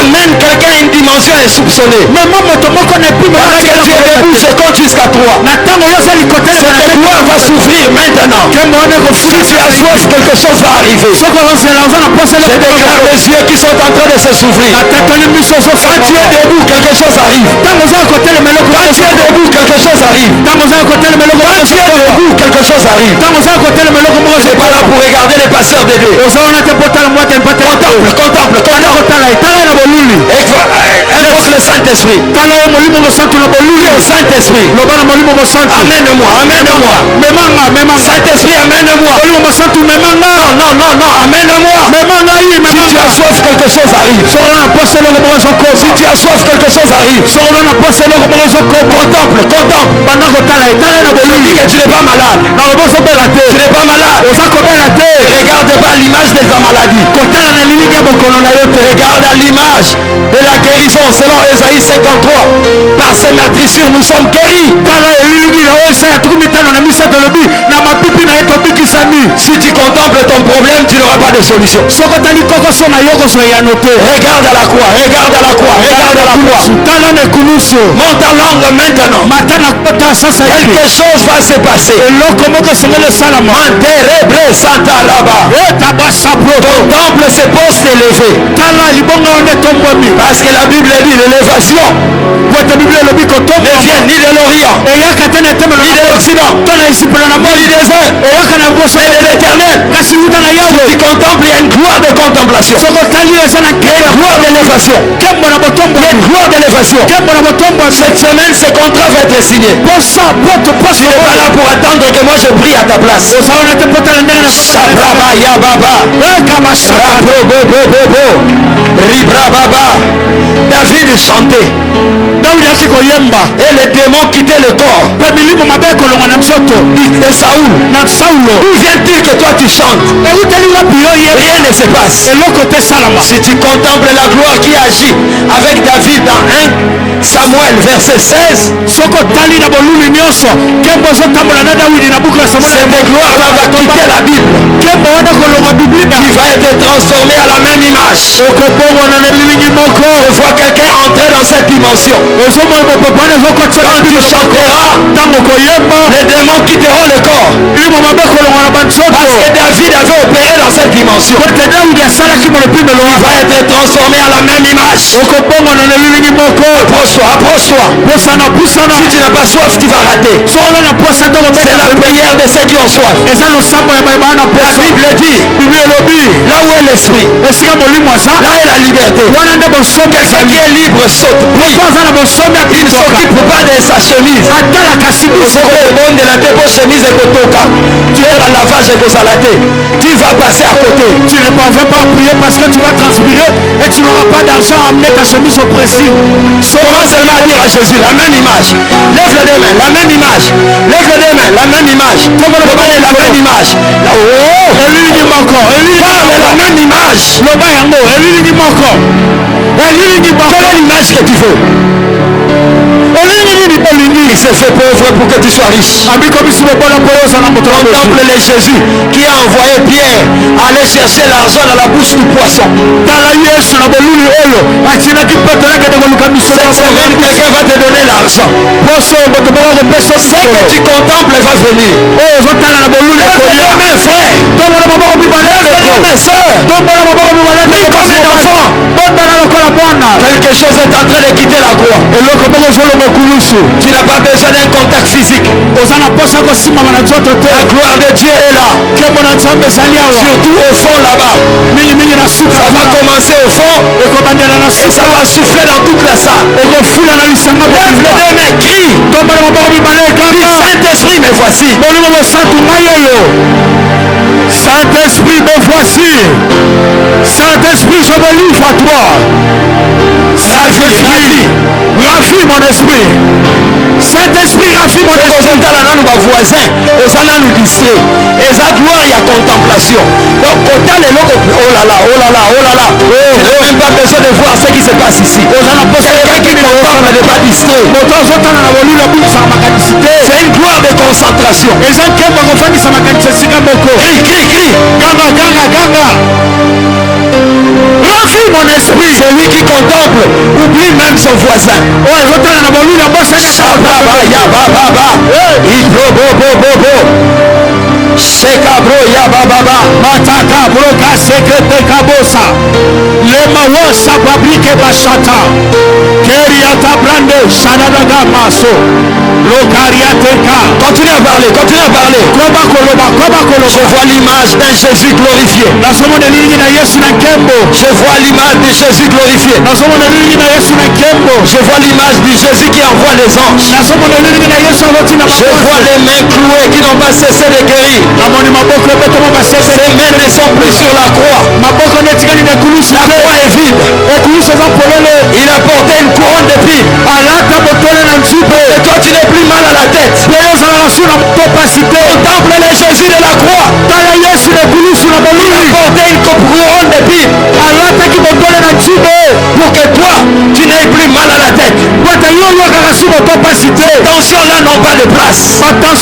Amène quelqu'un à une dimension insoupçonnée. Parce que tu es debout, je compte jusqu'à 3. Cette gloire va s'ouvrir maintenant. Si tu as soif, quelque chose va arriver. Je déclare les yeux qui sont en train de se s'ouvrir. Quand tu es debout, quelque chose arrive. Quand tu es debout, quelque chose arrive. Quand tu es debout, quelque chose arrive. Je n'ai pas là pour regarder les passeurs d'aider. Contemple. Invoque le Saint-Esprit. Saint-Esprit, amène-moi. Saint-Esprit, amène-moi. Non, amène-moi. Si tu as soif, quelque chose arrive. Si tu as soif, quelque chose arrive. Contemple. Je dis que tu n'es pas malade. Tu n'es pas malade. Regarde pas l'image de ta maladie. Regarde à l'image de la guérison selon Ésaïe 53. Par ces meurtrissures, nous sommes guéris. Si tu contemples ton problème, tu n'auras pas de solution. Regarde à la croix. Monte en langue maintenant. Quelque chose va se passer. Contemple ses postes élevés. Parce que la Bible dit l'élévation ne vient ni de l'Orient, ni de l'Occident, ni des uns, mais de l'Éternel. Si tu contemples, il y a une gloire de contemplation. Il y a une gloire d'élévation. Cette semaine, ce contrat va être signé. Tu n'es pas là pour attendre que moi je prie à ta place. David chantait. Et les démons quittaient le corps. Et Saoul, d'où vient-il que toi tu chantes? Rien ne se passe. Si tu contemples la gloire qui agit avec David dans 1 Samuel verset 16, cette gloire va quitter la Bible. Tu vas être transformé à la même image. Je vois quelqu'un entrer dans cette dimension. Quand tu chanteras, les démons quitteront le corps. Parce que David avait opéré dans cette dimension. Il va être transformé à la même image. Approche-toi. Si tu n'as pas soif, tu vas rater. C'est la prière de ceux qui ont soif. La Bible dit, là où est l'esprit, là est la liberté. Quelqu'un qui est libre saute. Il ne s'occupe pas de sa chemise. Tu es dans la lavage et de salaté. Tu vas passer à côté. Tu ne vas pas prier parce que tu vas transpirer et tu n'auras pas d'argent à amener ta chemise au précis. Commence seulement à dire à Jésus la même image. Lève les deux mains, la même image. Lève les deux mains, la même image. Comment le bas est la même image. La même image. Quelle est l'image que tu veux? Il s'est fait pauvre pour que tu sois riche. Contemple les Jésus qui a envoyé Pierre aller chercher l'argent dans la bouche du poisson. Cette semaine, quelqu'un va te donner l'argent. Ce que tu contemples va venir. Lève mes frères. Lève mes soeurs. Quelque chose est en train de quitter la croix. Tu n'as pas besoin d'un contact physique. La gloire de Dieu est là. Surtout au fond là-bas. Ça va commencer au fond et ça va souffler dans toute la salle. Lève les deux mains, crie. Saint-Esprit, me voici. Saint-Esprit, me voici. Saint-Esprit, Saint-Esprit, je me livre à toi. Saint-Esprit, ravive mon esprit. Saint-Esprit, ravive mon esprit. Nos voisins, aux allants nous distraire. Et ça gloire, il y a contemplation. Donc, quand les locaux, oh là là, oh là là, oh là là. Tu n'as même pas besoin de voir ce qui se passe ici. Quelqu'un qui contemple n'est pas distrait. C'est une gloire de concentration. Crie, crie, crie. Ganga, ganga, ganga. Ravive mon esprit. Celui qui contemple oublie même son voisin. Shekabro ya baba mataka broka sekete kabosa lema wosa babrike bashata keriata brande shanadaga maso lokariateka. Continue à parler, continue à parler. Je vois l'image d'un Jésus glorifié. Je vois l'image de Jésus glorifié. Je vois l'image de Jésus qui envoie les anges. Je vois les mains clouées qui n'ont pas cessé de guérir. Ses mains ne sont plus sur la croix. La croix est vide. Il a porté une couronne d'épines. Et toi tu n'es plus mal à la tête. Contemple les Jésus de la croix. Il a porté une couronne d'épines. Pour que toi tu n'aies plus mal à la tête. Ces tensions là n'ont pas de place. Ton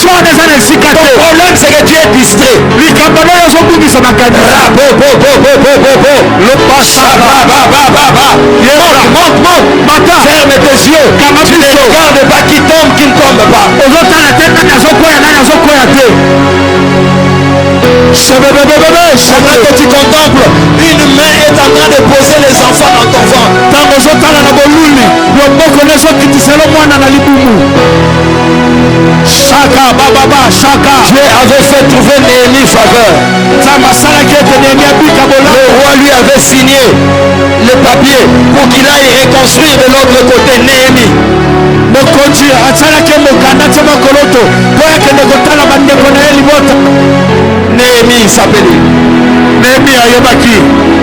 problème c'est que tu es distrait. Monte. Ferme tes yeux. Tu ne regardes pas qui tombe, qui ne tombe pas. Pendant que tu contemples, une main est en train de poser les enfants dans ton ventre. Dieu avait fait trouver Néhémie faveur. Le roi lui avait signé les papiers pour qu'il aille reconstruire de l'autre côté Néhémie. Néhémie s'appelait.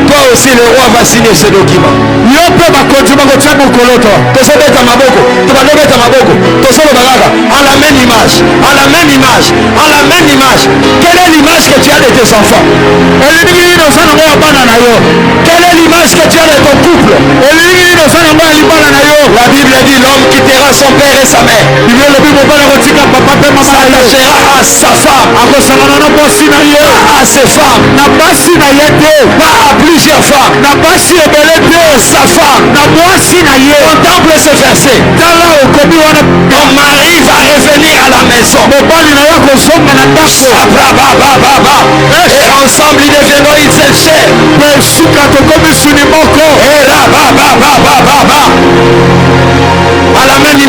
Toi aussi le roi va signer ce document. En la même image. Quelle est l'image que tu as de tes enfants? Quelle est l'image que tu as de ton couple? La Bible dit l'homme quittera son père et sa mère. S'attachera à sa femme, à ses femmes, pas à plusieurs femmes, sa femme. Contemple ce verset. Ton mari va revenir à la maison. Et ensemble ils deviendront une seule chair. À la même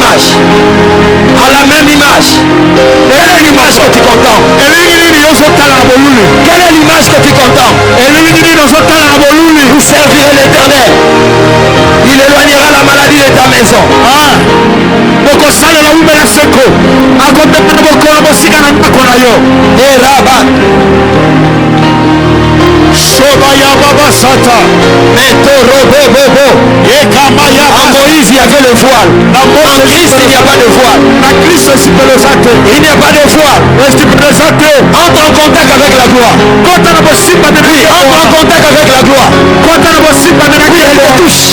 image. Quelle est l'image que tu contemples? Quelle est l'image que tu contemples? Vous servirez l'Éternel. Il éloignera la maladie de ta maison. Et là-bas. En Moïse il y avait le voile. En Christ il n'y a pas de voile. Il n'y a pas de voile. Entre en contact avec la gloire. Entre en contact avec la gloire. Oui, elle te touche.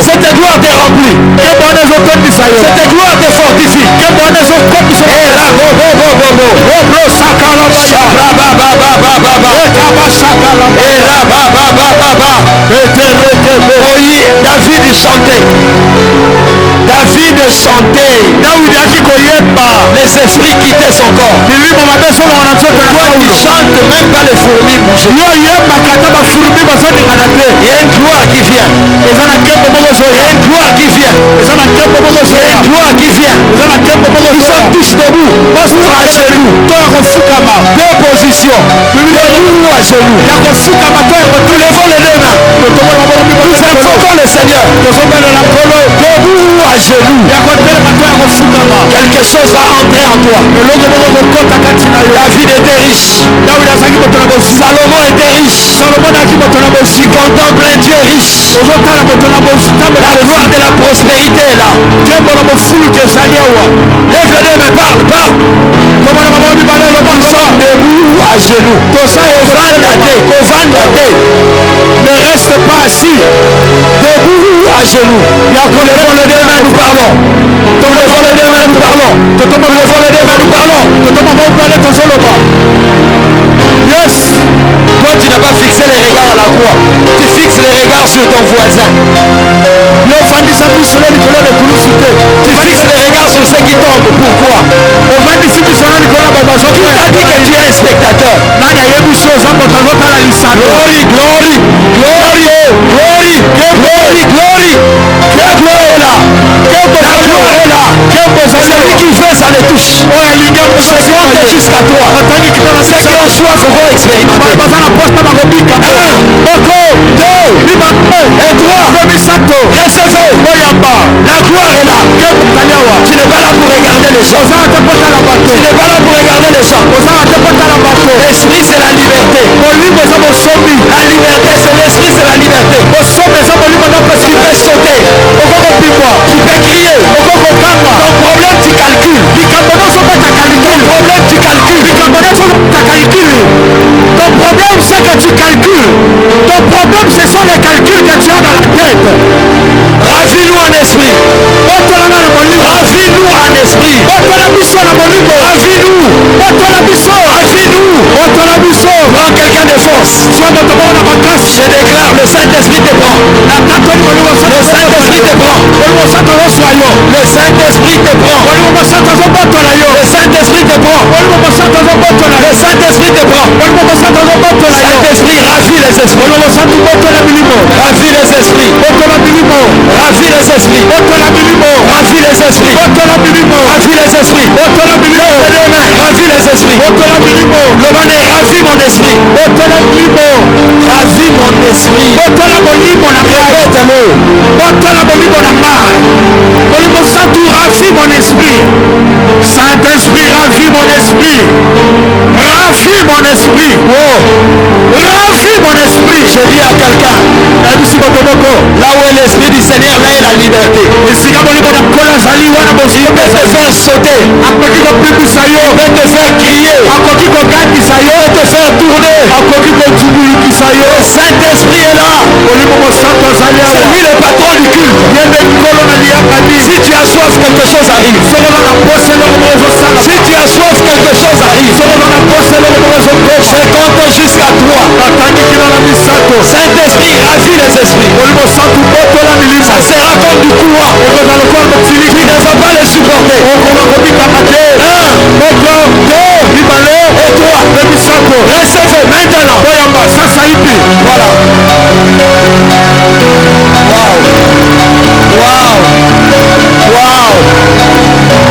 Cette gloire te remplit. Cette gloire te fortifie. Et là, oui, David chantait. Les esprits quittaient son corps. Toi qui chantes, même pas les fourmis bougent. Il y a une gloire qui vient. Ils sont tous debout. À genoux. Deux positions. Debout à genoux. Nous levons les deux mains. Nous invoquons le Seigneur. Debout à genoux. Quelque chose va entrer en toi. David était riche. Salomon était riche. Tu contemples un Dieu riche. La gloire de la prospérité est là. Lève le nez, mais parle. Nous sommes debout à genoux. Ne reste pas assis. Debout à genoux. Lèvons le nez, mais nous parlons. Lèvons le nez, mais nous parlons. Yes. Toi, tu n'as pas fixé les regards à la croix. Tu fixes les regards sur ton voisin. Tu fixes les regards sur ceux qui tombent. Pourquoi? Qui t'a dit que tu es un spectateur? Glory, glory, glory, glory, glory, glory. La gloire est là. La gloire est là. Celui qui fait, ça les touche. Se monte jusqu'à toi. Ceux qui ont soif vont expérimenter. 1, 2, et 3. Recevez. La gloire est là. Tu n'es pas là pour regarder les gens. Tu n'es pas là pour regarder les gens. L'esprit, c'est la liberté. La liberté, c'est l'esprit, c'est la liberté. Tu peux sauter. Tu peux crier. Ton problème, tu calcules. Ton problème, tu calcules. Ton problème, c'est que tu calcules. Ton problème, ce sont les calculs que tu as dans la tête. Ravis-nous en esprit. Ravis-nous en esprit. Ravis-nous. Prends quelqu'un de force. Je déclare, le Saint-Esprit te prend. Le Saint-Esprit te prend. Le Saint-Esprit te prend. Le Saint-Esprit te prend. Le Saint-Esprit te prend. Saint-Esprit, ravis les esprits. Ravis les esprits. Ravis les esprits. Ravis les esprits. Ravis les esprits. Ravis les esprits. Le nom est ravis mon esprit. Ravis mon esprit. Ravis mon esprit. Saint-Esprit, ravis mon esprit. Ravis mon esprit. Ravis mon esprit. Je dis à quelqu'un, là où est l'esprit du Seigneur, là est la liberté. Il peut te faire sauter. Il peut te faire crier. Il peut te faire tourner. Le Saint-Esprit est là. C'est lui le patron du culte. Si tu as soif, quelque chose arrive. Si tu as soif, quelque chose arrive. Je compte jusqu'à 3. Saint-Esprit, ravis les esprits. Ça sera comme du courant. Tu ne vas pas les supporter. 1, 2, et 3. Recevez maintenant. Voilà. Wow.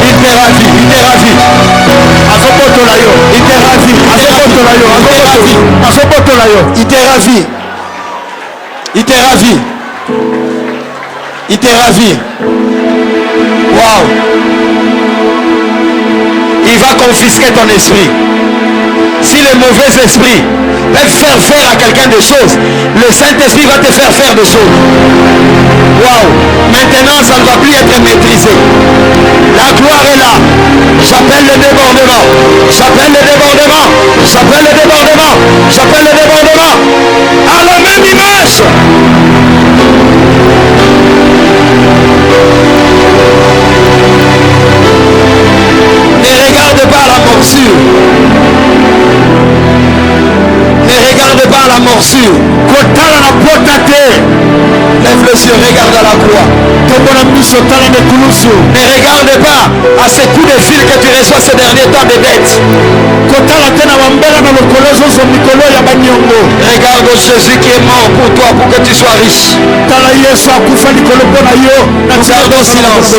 Il t'est ravi. Wow. Il va confisquer ton esprit. Si les mauvais esprits peuvent faire à quelqu'un des choses, le Saint-Esprit va te faire faire des choses. Waouh. Maintenant, ça ne va plus être maîtrisé. La gloire est là. J'appelle le débordement. À la même image. Ne regarde pas la morsure. Lève les yeux, regarde à la croix. Ne regarde pas à ces coups de fil que tu reçois ces derniers temps de dettes. Regarde Jésus qui est mort pour toi, pour que tu sois riche. Gardons silence.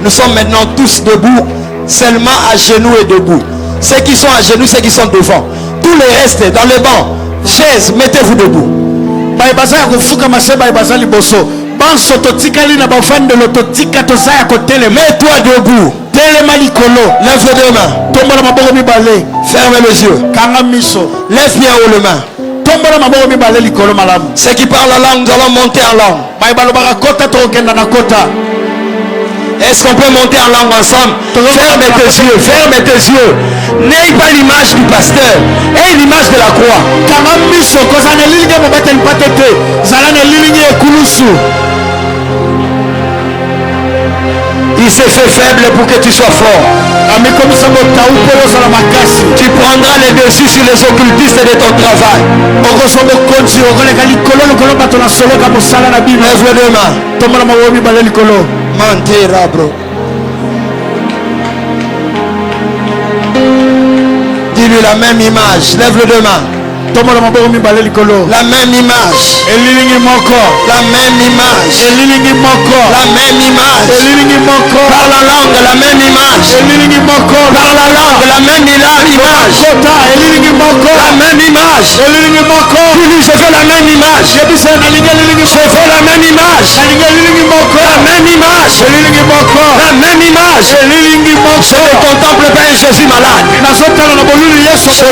Nous sommes maintenant tous debout, seulement à genoux et debout. Ceux qui sont à genoux, ceux qui sont devant. Tous les restes dans le banc, chaises, mettez-vous debout. Mets-toi debout. Lève les deux mains. Ferme les yeux. Lève bien haut les mains. tombola maboko mibale likolo malamu. Ceux qui parlent la langue, nous allons monter en langue. Baibalobaka kota tokenda na kota. Est-ce qu'on peut monter en langue ensemble? Ferme tes yeux, ferme tes yeux. N'aie pas l'image du pasteur, aie l'image de la croix. Kamamiso kozana lilinge mobete mpatete. Zalana lilinge ekulusu. Il s'est fait faible pour que tu sois fort. Tu prendras les dessus sur les occultistes de ton travail. Lève les deux mains. Mentira, bro. Dis-lui la même image. Lève les deux mains. La même image. La même image. La même image. Par la langue, la même image. Par la langue, la même image. La même image. Dis-lui, je veux la même image. Je veux la même image. La même image. La même image. Je ne contemple pas un Jésus malade. Je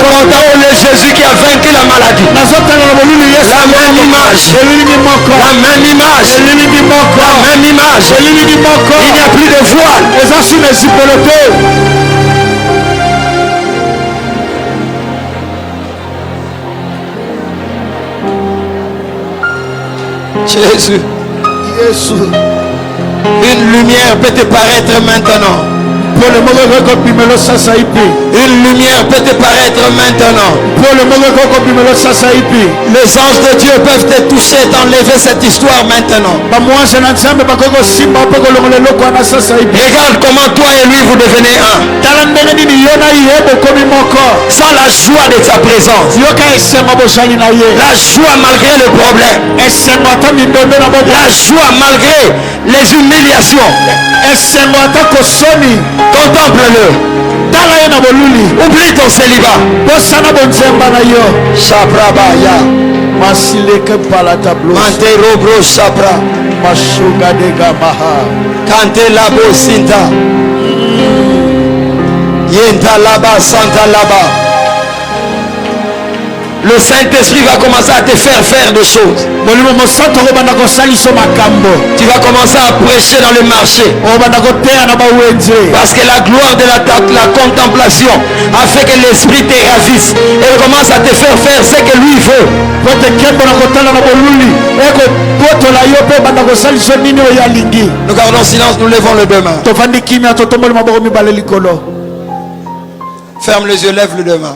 contemple le Jésus qui a vaincu la maladie. La même image. La même image. La même image. Il n'y a plus de voile. Jésus. Une lumière peut te paraître maintenant. Une lumière peut te paraître maintenant. Les anges de Dieu peuvent te toucher, t'enlever cette histoire maintenant. Regarde comment toi et lui vous devenez un. Sans la joie de sa présence. La joie malgré le problème. La joie malgré les humiliations. Contemple-le. Oublie ton célibat. Shabrabaya. Mantero bro Shabra. Kante labo sinta. Yenta laba santa laba. Le Saint-Esprit va commencer à te faire des choses. Tu vas commencer à prêcher dans le marché. Parce que la gloire de la contemplation a fait que l'Esprit te ravisse. Et il commence à te faire ce que lui veut. Nous gardons silence, nous levons les deux mains. Ferme les yeux, lève les deux mains.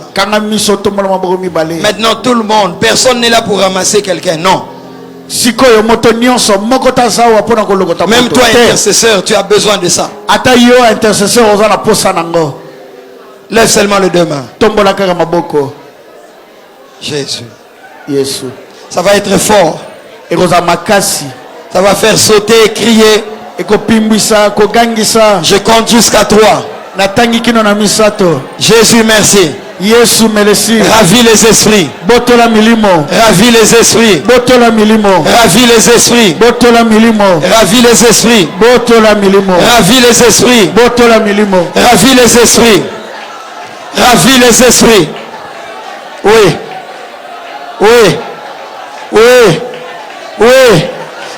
Maintenant tout le monde, personne n'est là pour ramasser quelqu'un, non. Même toi intercesseur, tu as besoin de ça. Lève seulement les deux mains. Jésus. Ça va être fort. Ça va faire sauter, crier. Je compte jusqu'à 3. Jésus, merci. Ravis les esprits. Ravis les esprits. Ravis les esprits. Ravis les esprits. Ravis les esprits. Ravis les esprits. Ravis les esprits. Oui.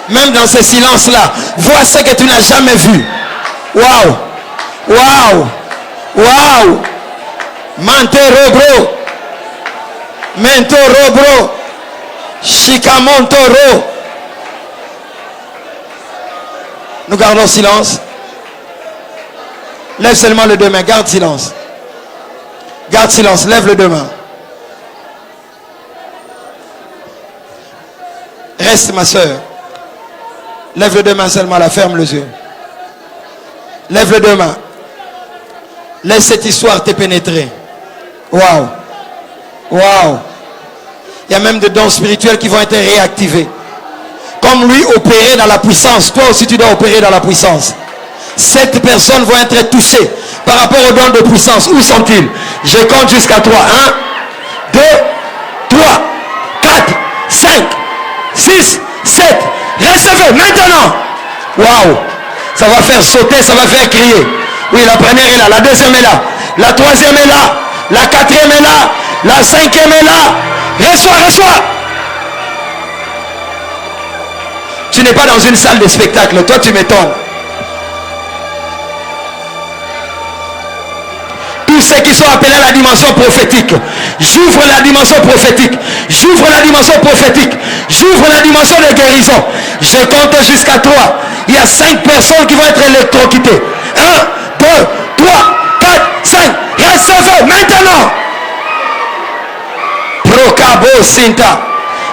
Même dans ce silence-là, vois ce que tu n'as jamais vu. Waouh. Mantero bro. Mentoro bro. Shikamontoro. Nous gardons silence. Lève seulement les deux mains. Garde silence. Garde silence. Lève les deux mains. Reste ma soeur. Lève les deux mains seulement là. Ferme les yeux. Lève les deux mains. Laisse cette histoire te pénétrer. Waouh. Il y a même des dons spirituels qui vont être réactivés. Comme lui opérer dans la puissance, toi aussi tu dois opérer dans la puissance. 7 personnes vont être touchées par rapport aux dons de puissance. Où sont-ils? Je compte jusqu'à 3. 1, 2, 3, 4, 5, 6, 7. Recevez maintenant. Waouh. Ça va faire sauter, ça va faire crier. Oui, la première est là, la deuxième est là, la troisième est là, la quatrième est là, la cinquième est là. Reçois, reçois. Tu n'es pas dans une salle de spectacle. Toi, tu m'étonnes. Tous ceux qui sont appelés à la dimension prophétique, j'ouvre la dimension prophétique. J'ouvre la dimension prophétique. J'ouvre la dimension de guérison. Je compte jusqu'à 3. Il y a 5 personnes qui vont être électrocutées. 1, 2, 3, 4, 5. Recevez maintenant. Procabo Sinta.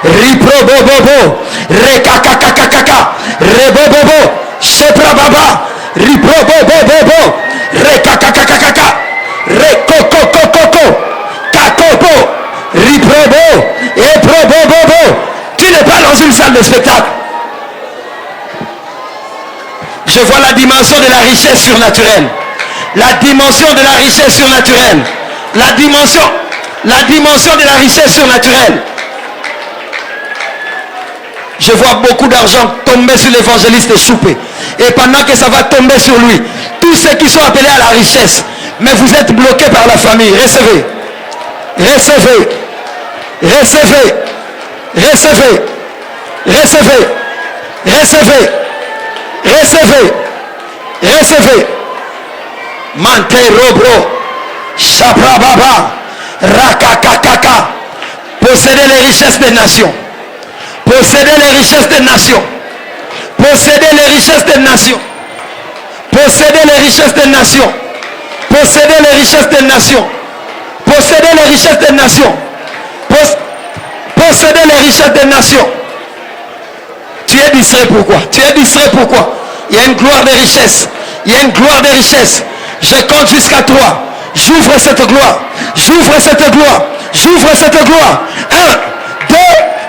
Riprobobobo. Rekakakakaka. Rebobobo. Sheprababa. Riprobobobobo. Rekakakakaka. Rekokokokoko. Kakopo. Riprobo. Eprobobobo. Tu n'es pas dans une salle de spectacle. Je vois la dimension de la richesse surnaturelle. La dimension de la richesse surnaturelle. La dimension de la richesse surnaturelle. Je vois beaucoup d'argent tomber sur l'évangéliste Choupé. Et pendant que ça va tomber sur lui, tous ceux qui sont appelés à la richesse, mais vous êtes bloqués par la famille, recevez. Recevez. Recevez. Recevez. Recevez. Recevez. Recevez. Recevez. Mante robro. Chaprababa. Rakakakaka. Possédez les richesses des nations. Possédez les richesses des nations. Possédez les richesses des nations. Possédez les richesses des nations. Possédez les richesses des nations. Possédez les richesses des nations. Possédez les richesses des nations. Tu es distrait pourquoi? Tu es distrait pourquoi? Il y a une gloire de richesse. Il y a une gloire de richesse. Je compte jusqu'à 3. J'ouvre cette gloire. J'ouvre cette gloire. J'ouvre cette gloire. 1, 2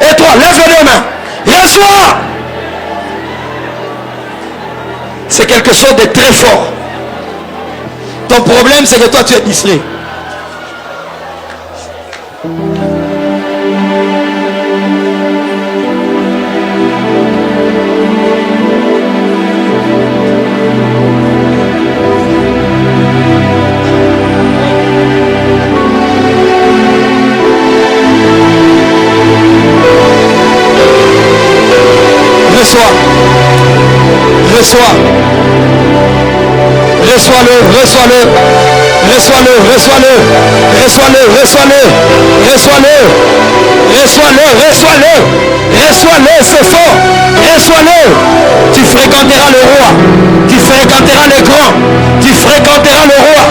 et 3. Lève les mains. Reçois. C'est quelque chose de très fort. Ton problème, c'est que toi, tu es distrait. Reçois. Reçois. Reçois-le, reçois-le. Reçois-le, reçois-le. Reçois-le, reçois-le. Reçois-le. Reçois-le, reçois-le. Reçois-le, c'est fort. Reçois-le. Tu fréquenteras le roi. Tu fréquenteras les grands. Tu fréquenteras le roi.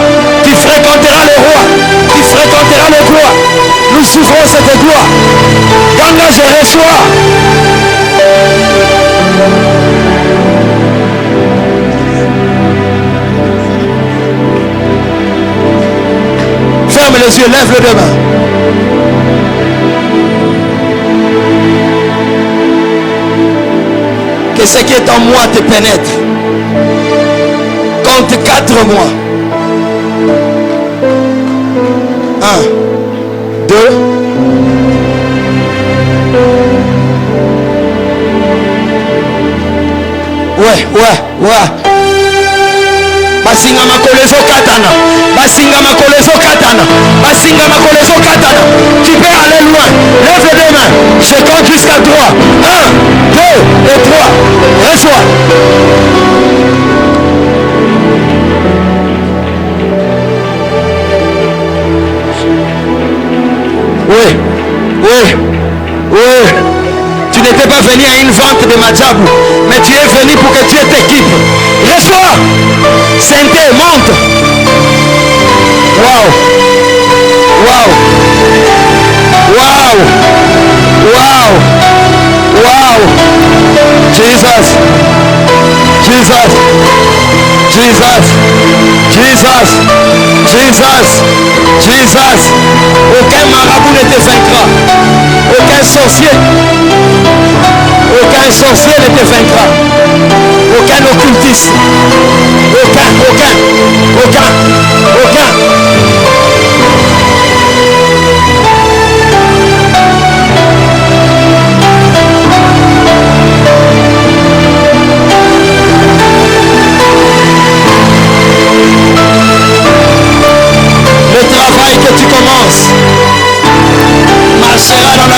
Tu fréquenteras le roi. Tu fréquenteras le roi. Nous ouvrons cette gloire. Quand là je reçois. Ferme les yeux, lève le demain. Que ce qui est en moi te pénètre. Compte 4 mois. 1, 2. Ouais. Basinga makolezo katana. Basinga makolezo katana. Basinga makolezo katana. Tu peux aller loin. Lève les deux mains. Je compte jusqu'à 3. 1, 2 et 3. Reçois. Oui. Tu n'étais pas venu à une vente de Madjabou, mais tu es venu pour que Dieu t'équipe. Reçois. Santé, monte. Wow. Jesus. Aucun marabout ne te vaincra. Aucun sorcier ne te vaincra. Aucun occultiste. Aucun. Le travail que tu commences marchera dans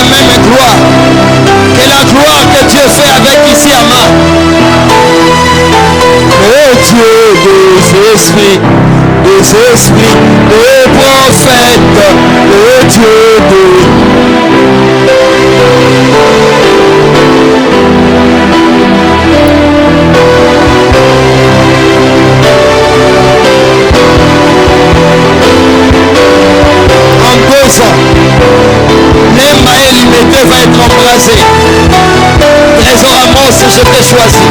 si je t'ai choisi.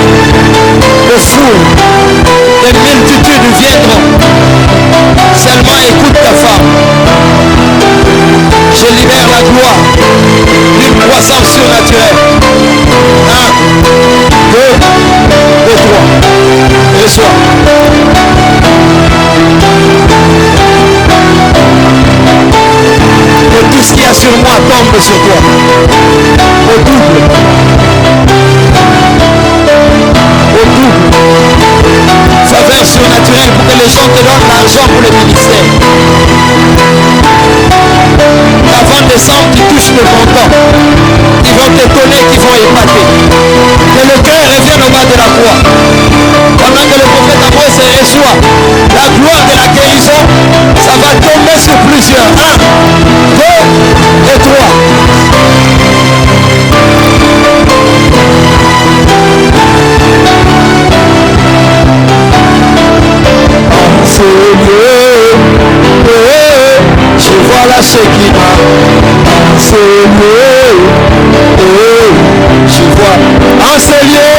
Le foule, les multitudes viendront. Seulement écoute ta femme. Je libère la gloire d'une croissance surnaturelle. 1, 2 et 3. Reçois. Que tout ce qu'il y a sur moi tombe sur toi. Au double. Au double. Faveur surnaturelle pour que les gens te donnent l'argent pour le ministère. Avant décembre, tu touches le montant. Ils vont t'étonner, qu'ils vont épater. Que le cœur revienne au bas de la croix. Pendant que le prophète Amos reçoit la gloire de la guérison, ça va tomber sur plusieurs. 1, 2 et 3. Je vois la Shekinah. C'est mieux. Je vois en ce lieu.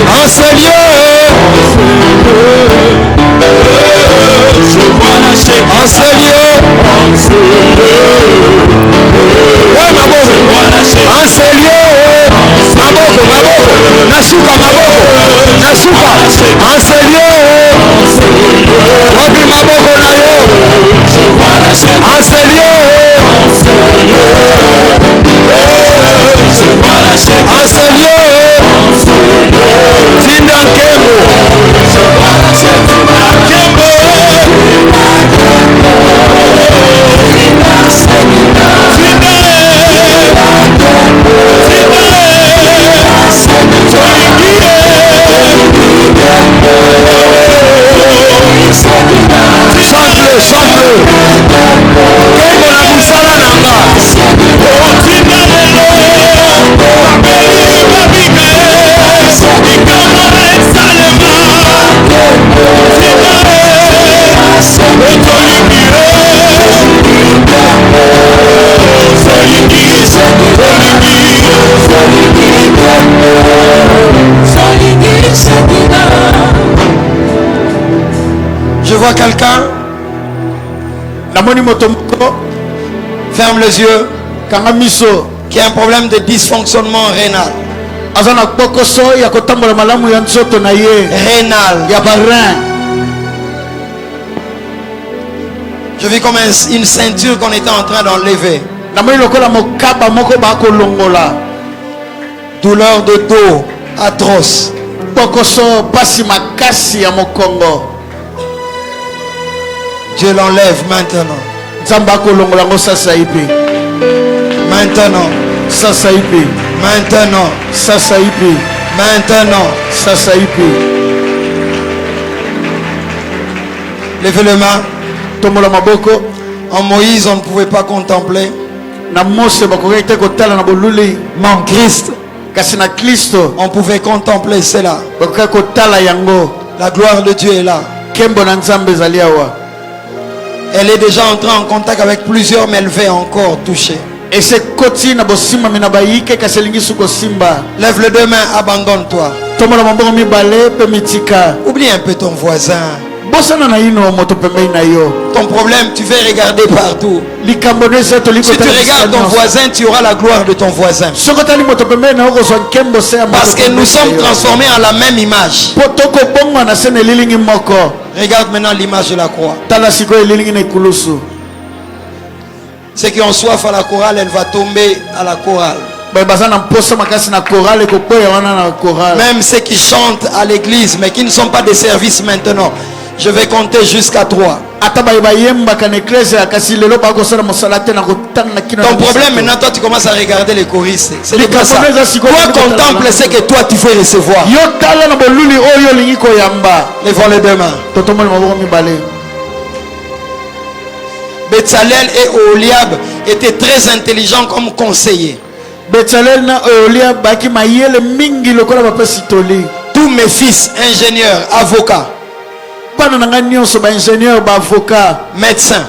En ce lieu. Je vois la Shekinah. En ce lieu. Ouais, maman. En ce lieu. Maboko, Maboko, Nasuka, Maboko, Nasuka, en ce lieu, Robi Maboko Nayo, en ce lieu, en ce lieu, Tinda Kembo, Kembo, chante-le, chante-le. Kembo na musala nanga. Je vois quelqu'un. Ferme les yeux. Qui a un problème de dysfonctionnement rénal. Rénal. Je vis comme une ceinture qu'on était en train d'enlever. Douleur de dos atroce. Dieu l'enlève maintenant. Maintenant. Maintenant. Maintenant. Levez les mains. En Moïse, on ne pouvait pas contempler. Mais en Christ, on pouvait contempler cela. La gloire de Dieu est là. Elle est déjà entrée en contact avec plusieurs, mais elle veut encore toucher. Lève les deux mains, abandonne-toi. Oublie un peu ton voisin. Ton problème, tu veux regarder partout. Si tu regardes ton voisin, tu auras la gloire de ton voisin. Parce que nous sommes transformés en la même image. Regarde maintenant l'image de la croix. Ceux qui ont soif à la chorale, elle va tomber à la chorale. Même ceux qui chantent à l'église, mais qui ne sont pas des services maintenant. Je vais compter jusqu'à 3. Ton problème maintenant, toi tu commences à regarder les choristes. C'est pas ça. Toi contemple ce que toi tu veux recevoir. Levons les deux mains. Betsalel et Oholiab étaient très intelligents comme conseillers. Tous mes fils, ingénieurs, avocats. bana nanga nyonso ba ingénieur ba avocat médecin,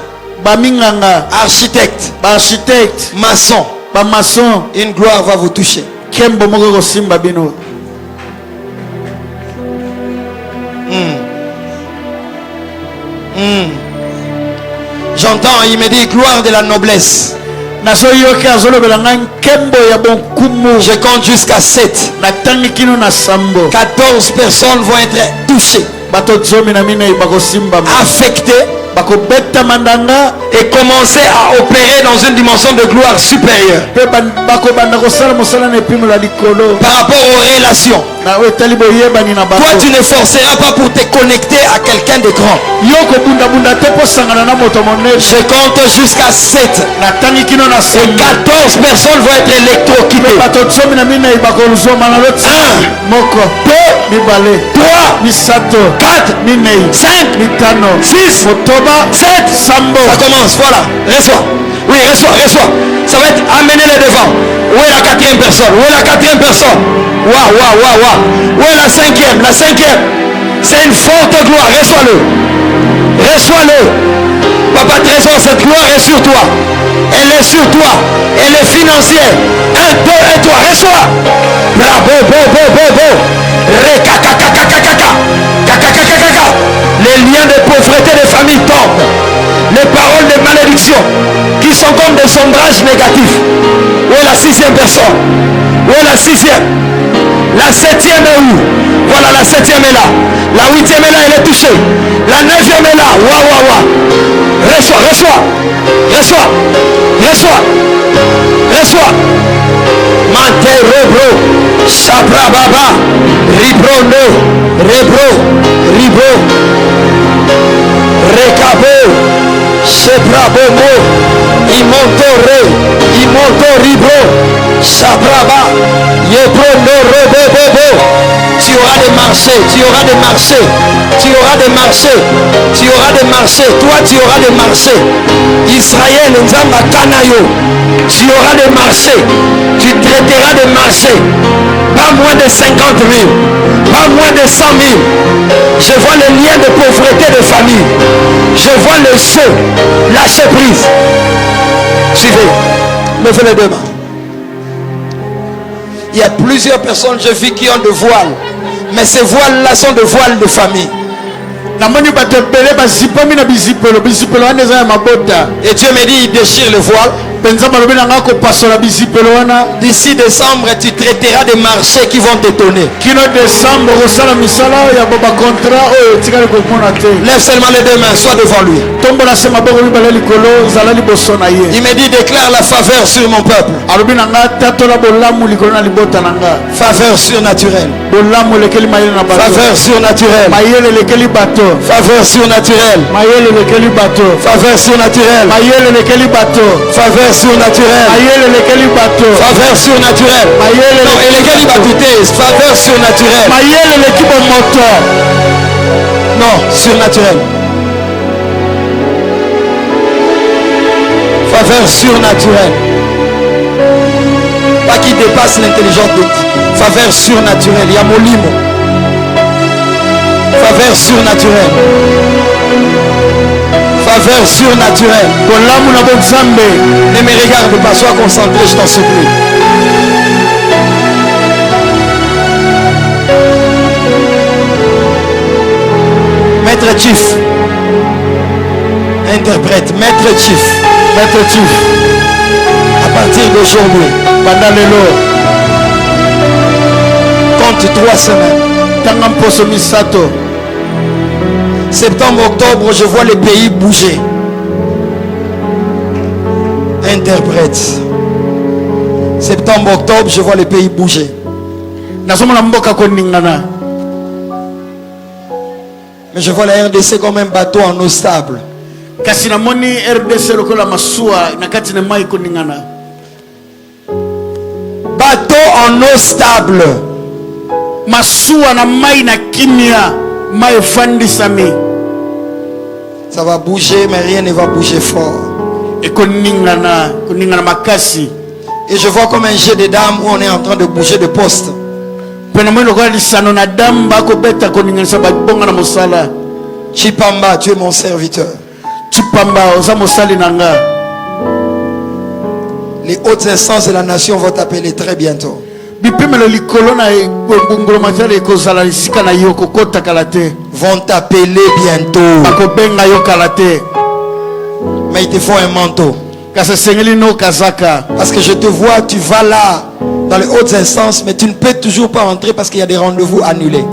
ba minganga architecte, ba architecte maçon. ba maçon Une gloire va vous toucher. kembo moko ko simba bino. J'entends, il me dit gloire de la noblesse. Naso yoke azolobela nga kembo ya bon kumu. Je compte jusqu'à 7. Na tangi kino na sambo 14 personnes vont être touchées, bato zomi na mina bako simba affectées bako beta mandanga et commencer à opérer dans une dimension de gloire supérieure pe bako banda ko sala mosala na epimo la likolo par rapport aux relations. na wetali boyebani na bato. Toi, tu ne forceras pas pour te connecter à quelqu'un de grand. Yoko bunda bunda te po sangana na moto monene. Je compte jusqu'à 7. Na tangi kino na Et semba 14 personnes vont être électrocutées. bato zomi na mina bako zoma na loti moko 2, mibale 3, misato 4, minei 5, mitano 6, motoba 7. sambo. Ça commence, voilà. Reçois. Oui, reçois, reçois. Ça va être amené les devant. Où est la quatrième personne? Où est la quatrième personne? Waouh, waouh, waouh, waouh. Où est la cinquième? La cinquième. C'est une forte gloire. Reçois-le. Reçois-le. Papa Trésor, cette gloire est sur toi. Elle est sur toi. Elle est financière. 1, 2 et 3. Reçois. Bravo, beau, beau, beau, beau. Les liens de pauvreté des familles tombent. Les paroles de malédiction qui sont comme des sondages négatifs. Où est la sixième personne? Où est la sixième? La septième est où? Voilà, la septième est là. La huitième est là, elle est touchée. La neuvième est là. Waouh, waouh, waouh. Reçois, reçois. Reçois. Reçois. Reçois. Mante rebro. Sabra baba. Ribro no. Rebro. Ribro. Recabo. Sebra bobo. Imonto re. Imonto ribro. Sabraba. Yebro no rebo bobo. Tu auras des marchés, tu auras des marchés, tu auras des marchés, tu auras des marchés, toi tu auras des marchés. Israël, Nzamba Kanayo, tu auras des marchés, tu traiteras des marchés, pas moins de 50 000, pas moins de 100 000. Je vois les liens de pauvreté de famille, je vois le feu, lâcher prise. Suivez, levez les deux mains. Il y a plusieurs personnes, je vis, qui ont de voiles. Mais ces voiles-là sont de voiles de famille. Et Dieu me dit, il déchire le voile. D'ici décembre, tu traiteras des marchés qui vont t'étonner. Lève seulement les deux mains, sois devant lui. Il me dit, déclare la faveur sur mon peuple. Faveur surnaturelle. Faveur surnaturelle. Faveur surnaturelle. Faveur surnaturelle. Faveur surnaturelle. Faveur surnaturelle. Non, et lesquels battent faveur surnaturelle. Non, surnaturelle. Faveur surnaturelle. Pas qui dépasse l'intelligence de Dieu. Faveur surnaturelle. Il y a mon limo. Faveur surnaturelle. Faveur surnaturelle. Ne me regarde pas, sois concentré, je t'en supplie. Maître Chief. Interprète. Maître Chief. Maître Chief. À partir d'aujourd'hui. Compte 3 semaines. Septembre, octobre, je vois les pays bouger. Interprète. Septembre, octobre, je vois les pays bouger. Mais je vois la RDC comme un bateau en eau stable. Bateau en eau stable. Ça va bouger, mais rien ne va bouger fort. Et je vois comme un jet de dames où on est en train de bouger de poste. Chipamba, tu es mon serviteur. Chipamba oza mosali nanga. Les hautes instances de la nation vont t'appeler très bientôt. Bipemelo likolo na ngolo matala ekozala lisika na yo kokota kalate. Vont t'appeler bientôt. Akobenga yo kalate. Mais il te faut un manteau. Kasa sengeli no kazaka. Parce que je te vois, tu vas là dans les hautes instances, mais tu ne peux toujours pas entrer parce qu'il y a des rendez-vous annulés.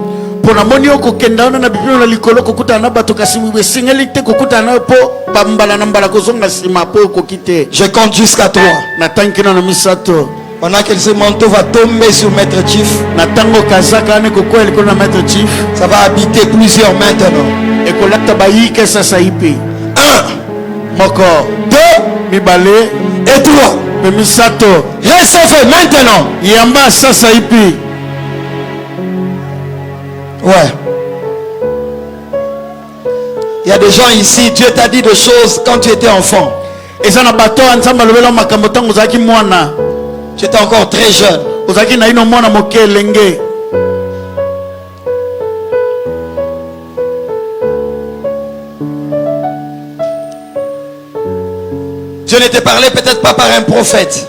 Pona moni yo kokenda na bipemelo likolo kokuta na bato kasi mwe sengeli te kokuta na po bambala na mbala kozonga sima po kokite. Je compte jusqu'à 3. Na tankina na misato. Pendant que ce manteau va tomber sur Maître Chief, Na tango kazaka ne kokoa likolo na maître chief. ça va habiter plusieurs maintenant. Ekolata bayike sasa ipi. 1, Moko 2 mibale et 3. me misato. Recevez maintenant. Yamba sasa ipi. Ouais. Il y a des gens ici, Dieu t'a dit des choses quand tu étais enfant. Ezana bato anzamba lobela makambo tango zaki mwana. Tu étais encore très jeune. Ozaki na ino mwana moke lenge. Dieu ne te parlait peut-être pas par un prophète,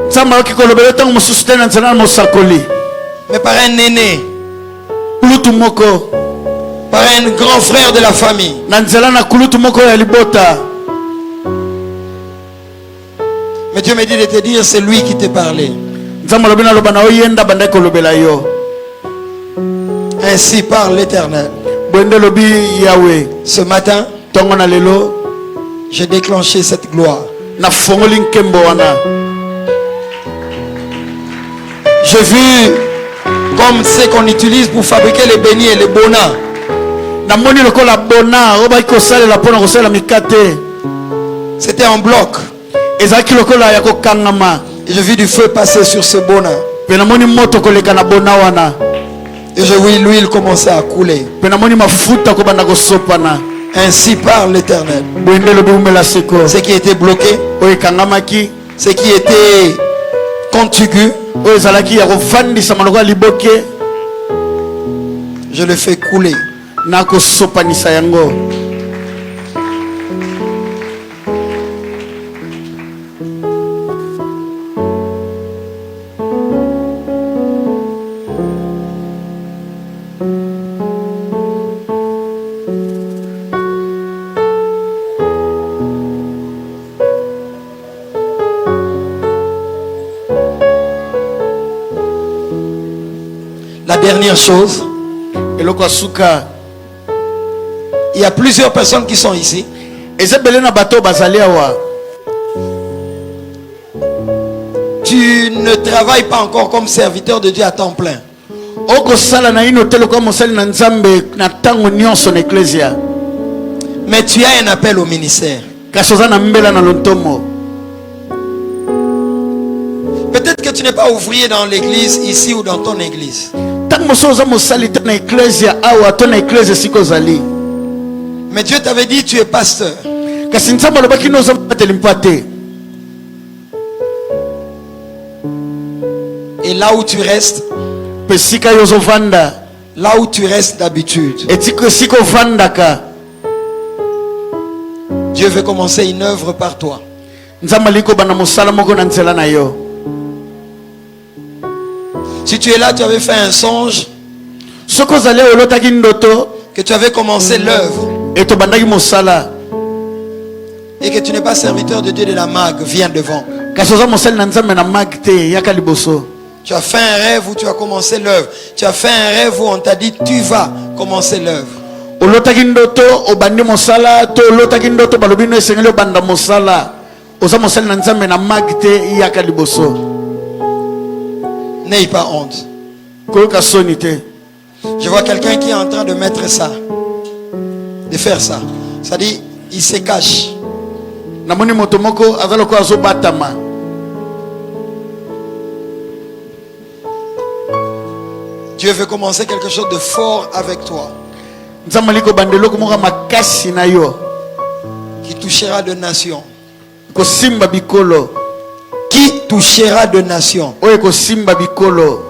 Nzamba oki kolobela tango mosusu te na nzela na mosakoli. mais par un aîné, Kulutu moko. par un grand frère de la famille. Na nzela na kulutu moko ya libota. Mais Dieu me dit de te dire, c'est lui qui te parlait. Nzamba lobena lobana oyenda banda kolobela yo. Ainsi parle l'Éternel. Bwende lobi Yahweh. Ce matin, Tongo na lelo j'ai déclenché cette gloire. na fongoli nkembo wana. J'ai vu comme ce qu'on utilise pour fabriquer les beignets et les bonas. Na moni lokola bona oba ko salela pona ko sala mikate. C'était en bloc. Ezaki lokola ya ko kangama. Et j'ai vu du feu passer sur ce bona. Pena moni moto koleka na bona wana. Et j'ai vu l'huile commencer à couler. Pena moni mafuta ko banda ko sopana. Ainsi parle l'Éternel. Bwende lobi umela seko. Ce qui était bloqué, Oye kangamaki. ce qui était contigu, Oye zalaki ya ko fandisa maloka liboke. je le fais couler. Na ko sopanisa yango. La dernière chose, Eloko asuka. il y a plusieurs personnes qui sont ici. Ezebele na bato bazali awa. Tu ne travailles pas encore comme serviteur de Dieu à temps plein. Oko sala na ino telo kwa mosali na nzambe na tango nyonso na ecclesia. Mais tu as un appel au ministère. Kasoza na mbela na lontomo. Peut-être que tu n'es pas ouvrier dans l'église ici ou dans ton église. Tango mosoza mosali te na ecclesia awa to na ecclesia siko zali. Mais Dieu t'avait dit tu es pasteur. Kasi nzambe lobaki no zapateli mpate. Et là où tu restes, Pesika yozo vanda. là où tu restes d'habitude, Etiko siko vandaka. Dieu veut commencer une œuvre par toi. Nzambe liko bana mosala moko na nzela na yo. Si tu es là, tu avais fait un songe Soko zali olotaki ndoto que tu avais commencé l'œuvre eto bandaki mosala. et que tu n'es pas serviteur de Dieu de la MAG, viens devant. Kasoza mosali na nzambe na magte yaka liboso. Tu as fait un rêve où tu as commencé l'œuvre. Tu as fait un rêve où on t'a dit tu vas commencer l'œuvre. Olotaki ndoto obandi mosala to olotaki ndoto balobi no esengeli obanda mosala. Oza mosali na nzambe na magte yaka liboso. N'aie pas honte. Koyoka soni te. Je vois quelqu'un qui est en train de mettre ça, de faire ça. Ça dit, il se cache. Namoni moto moko azaloko azobatama. Dieu veut commencer quelque chose de fort avec toi, Nzambe liko bandeloko moko makasi na yo. qui touchera de nations. Kosimba bikolo. Qui touchera de nations. Oye kosimba bikolo.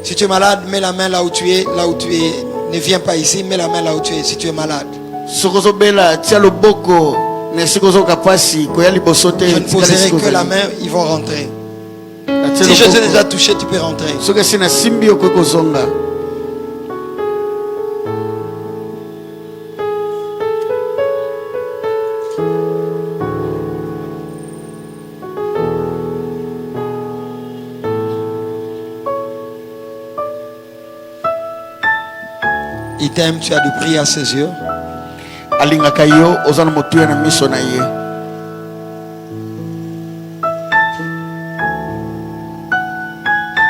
Si tu es malade, mets la main là où tu es. Là où tu es. Ne viens pas ici, mets la main là où tu es. Si tu es malade. Je ne poserai que la main, ils vont rentrer. Si je t'ai déjà touché, tu peux rentrer. Il t'aime, tu as du prix à ses yeux.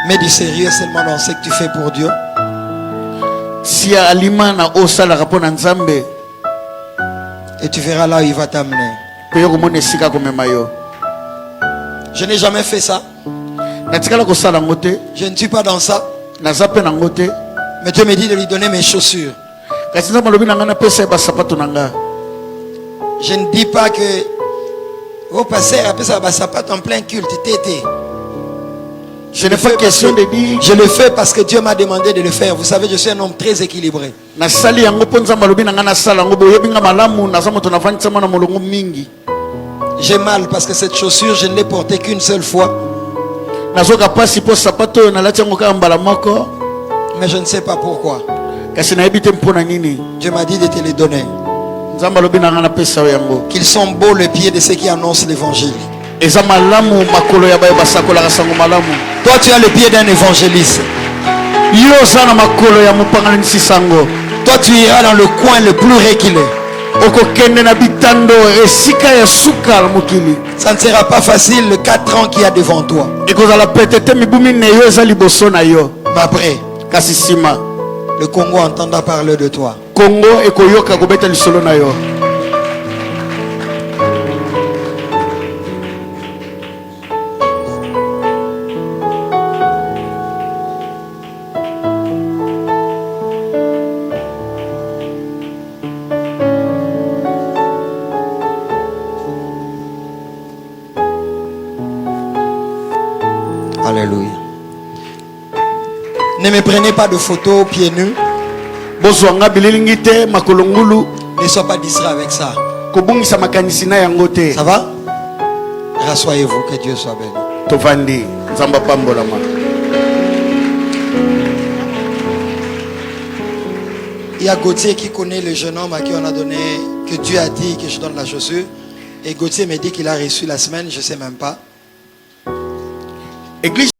Mais du sérieux seulement dans ce que tu fais pour Dieu. Et tu verras là où il va t'amener. Je n'ai jamais fait ça. Je ne suis pas dans ça. Mais Dieu me dit de lui donner mes chaussures. Je ne dis pas que vos passeurs appellent ça en plein culte. Je le fais parce que Dieu m'a demandé de le faire. Vous savez, je suis un homme très équilibré. J'ai mal parce que cette chaussure, je ne l'ai portée qu'une seule fois. Mais je ne sais pas pourquoi. Dieu m'a dit de te les donner. Qu'ils sont beaux les pieds de ceux qui annoncent l'évangile. Toi, tu as le pied d'un évangéliste. Toi, tu iras dans le coin le plus reculé. Ça ne sera pas facile le 4 ans qu'il y a devant toi. Mais après, le Congo entendra parler de toi. Alléluia. Ne me prenez pas de photos pieds nus. Ne sois pas distrait avec ça. Ça va? Rassoyez-vous, que Dieu soit béni. Il y a Gauthier qui connaît le jeune homme à qui on a donné, que Dieu a dit que je donne la chaussure. Et Gauthier me dit qu'il a reçu la semaine, je ne sais même pas.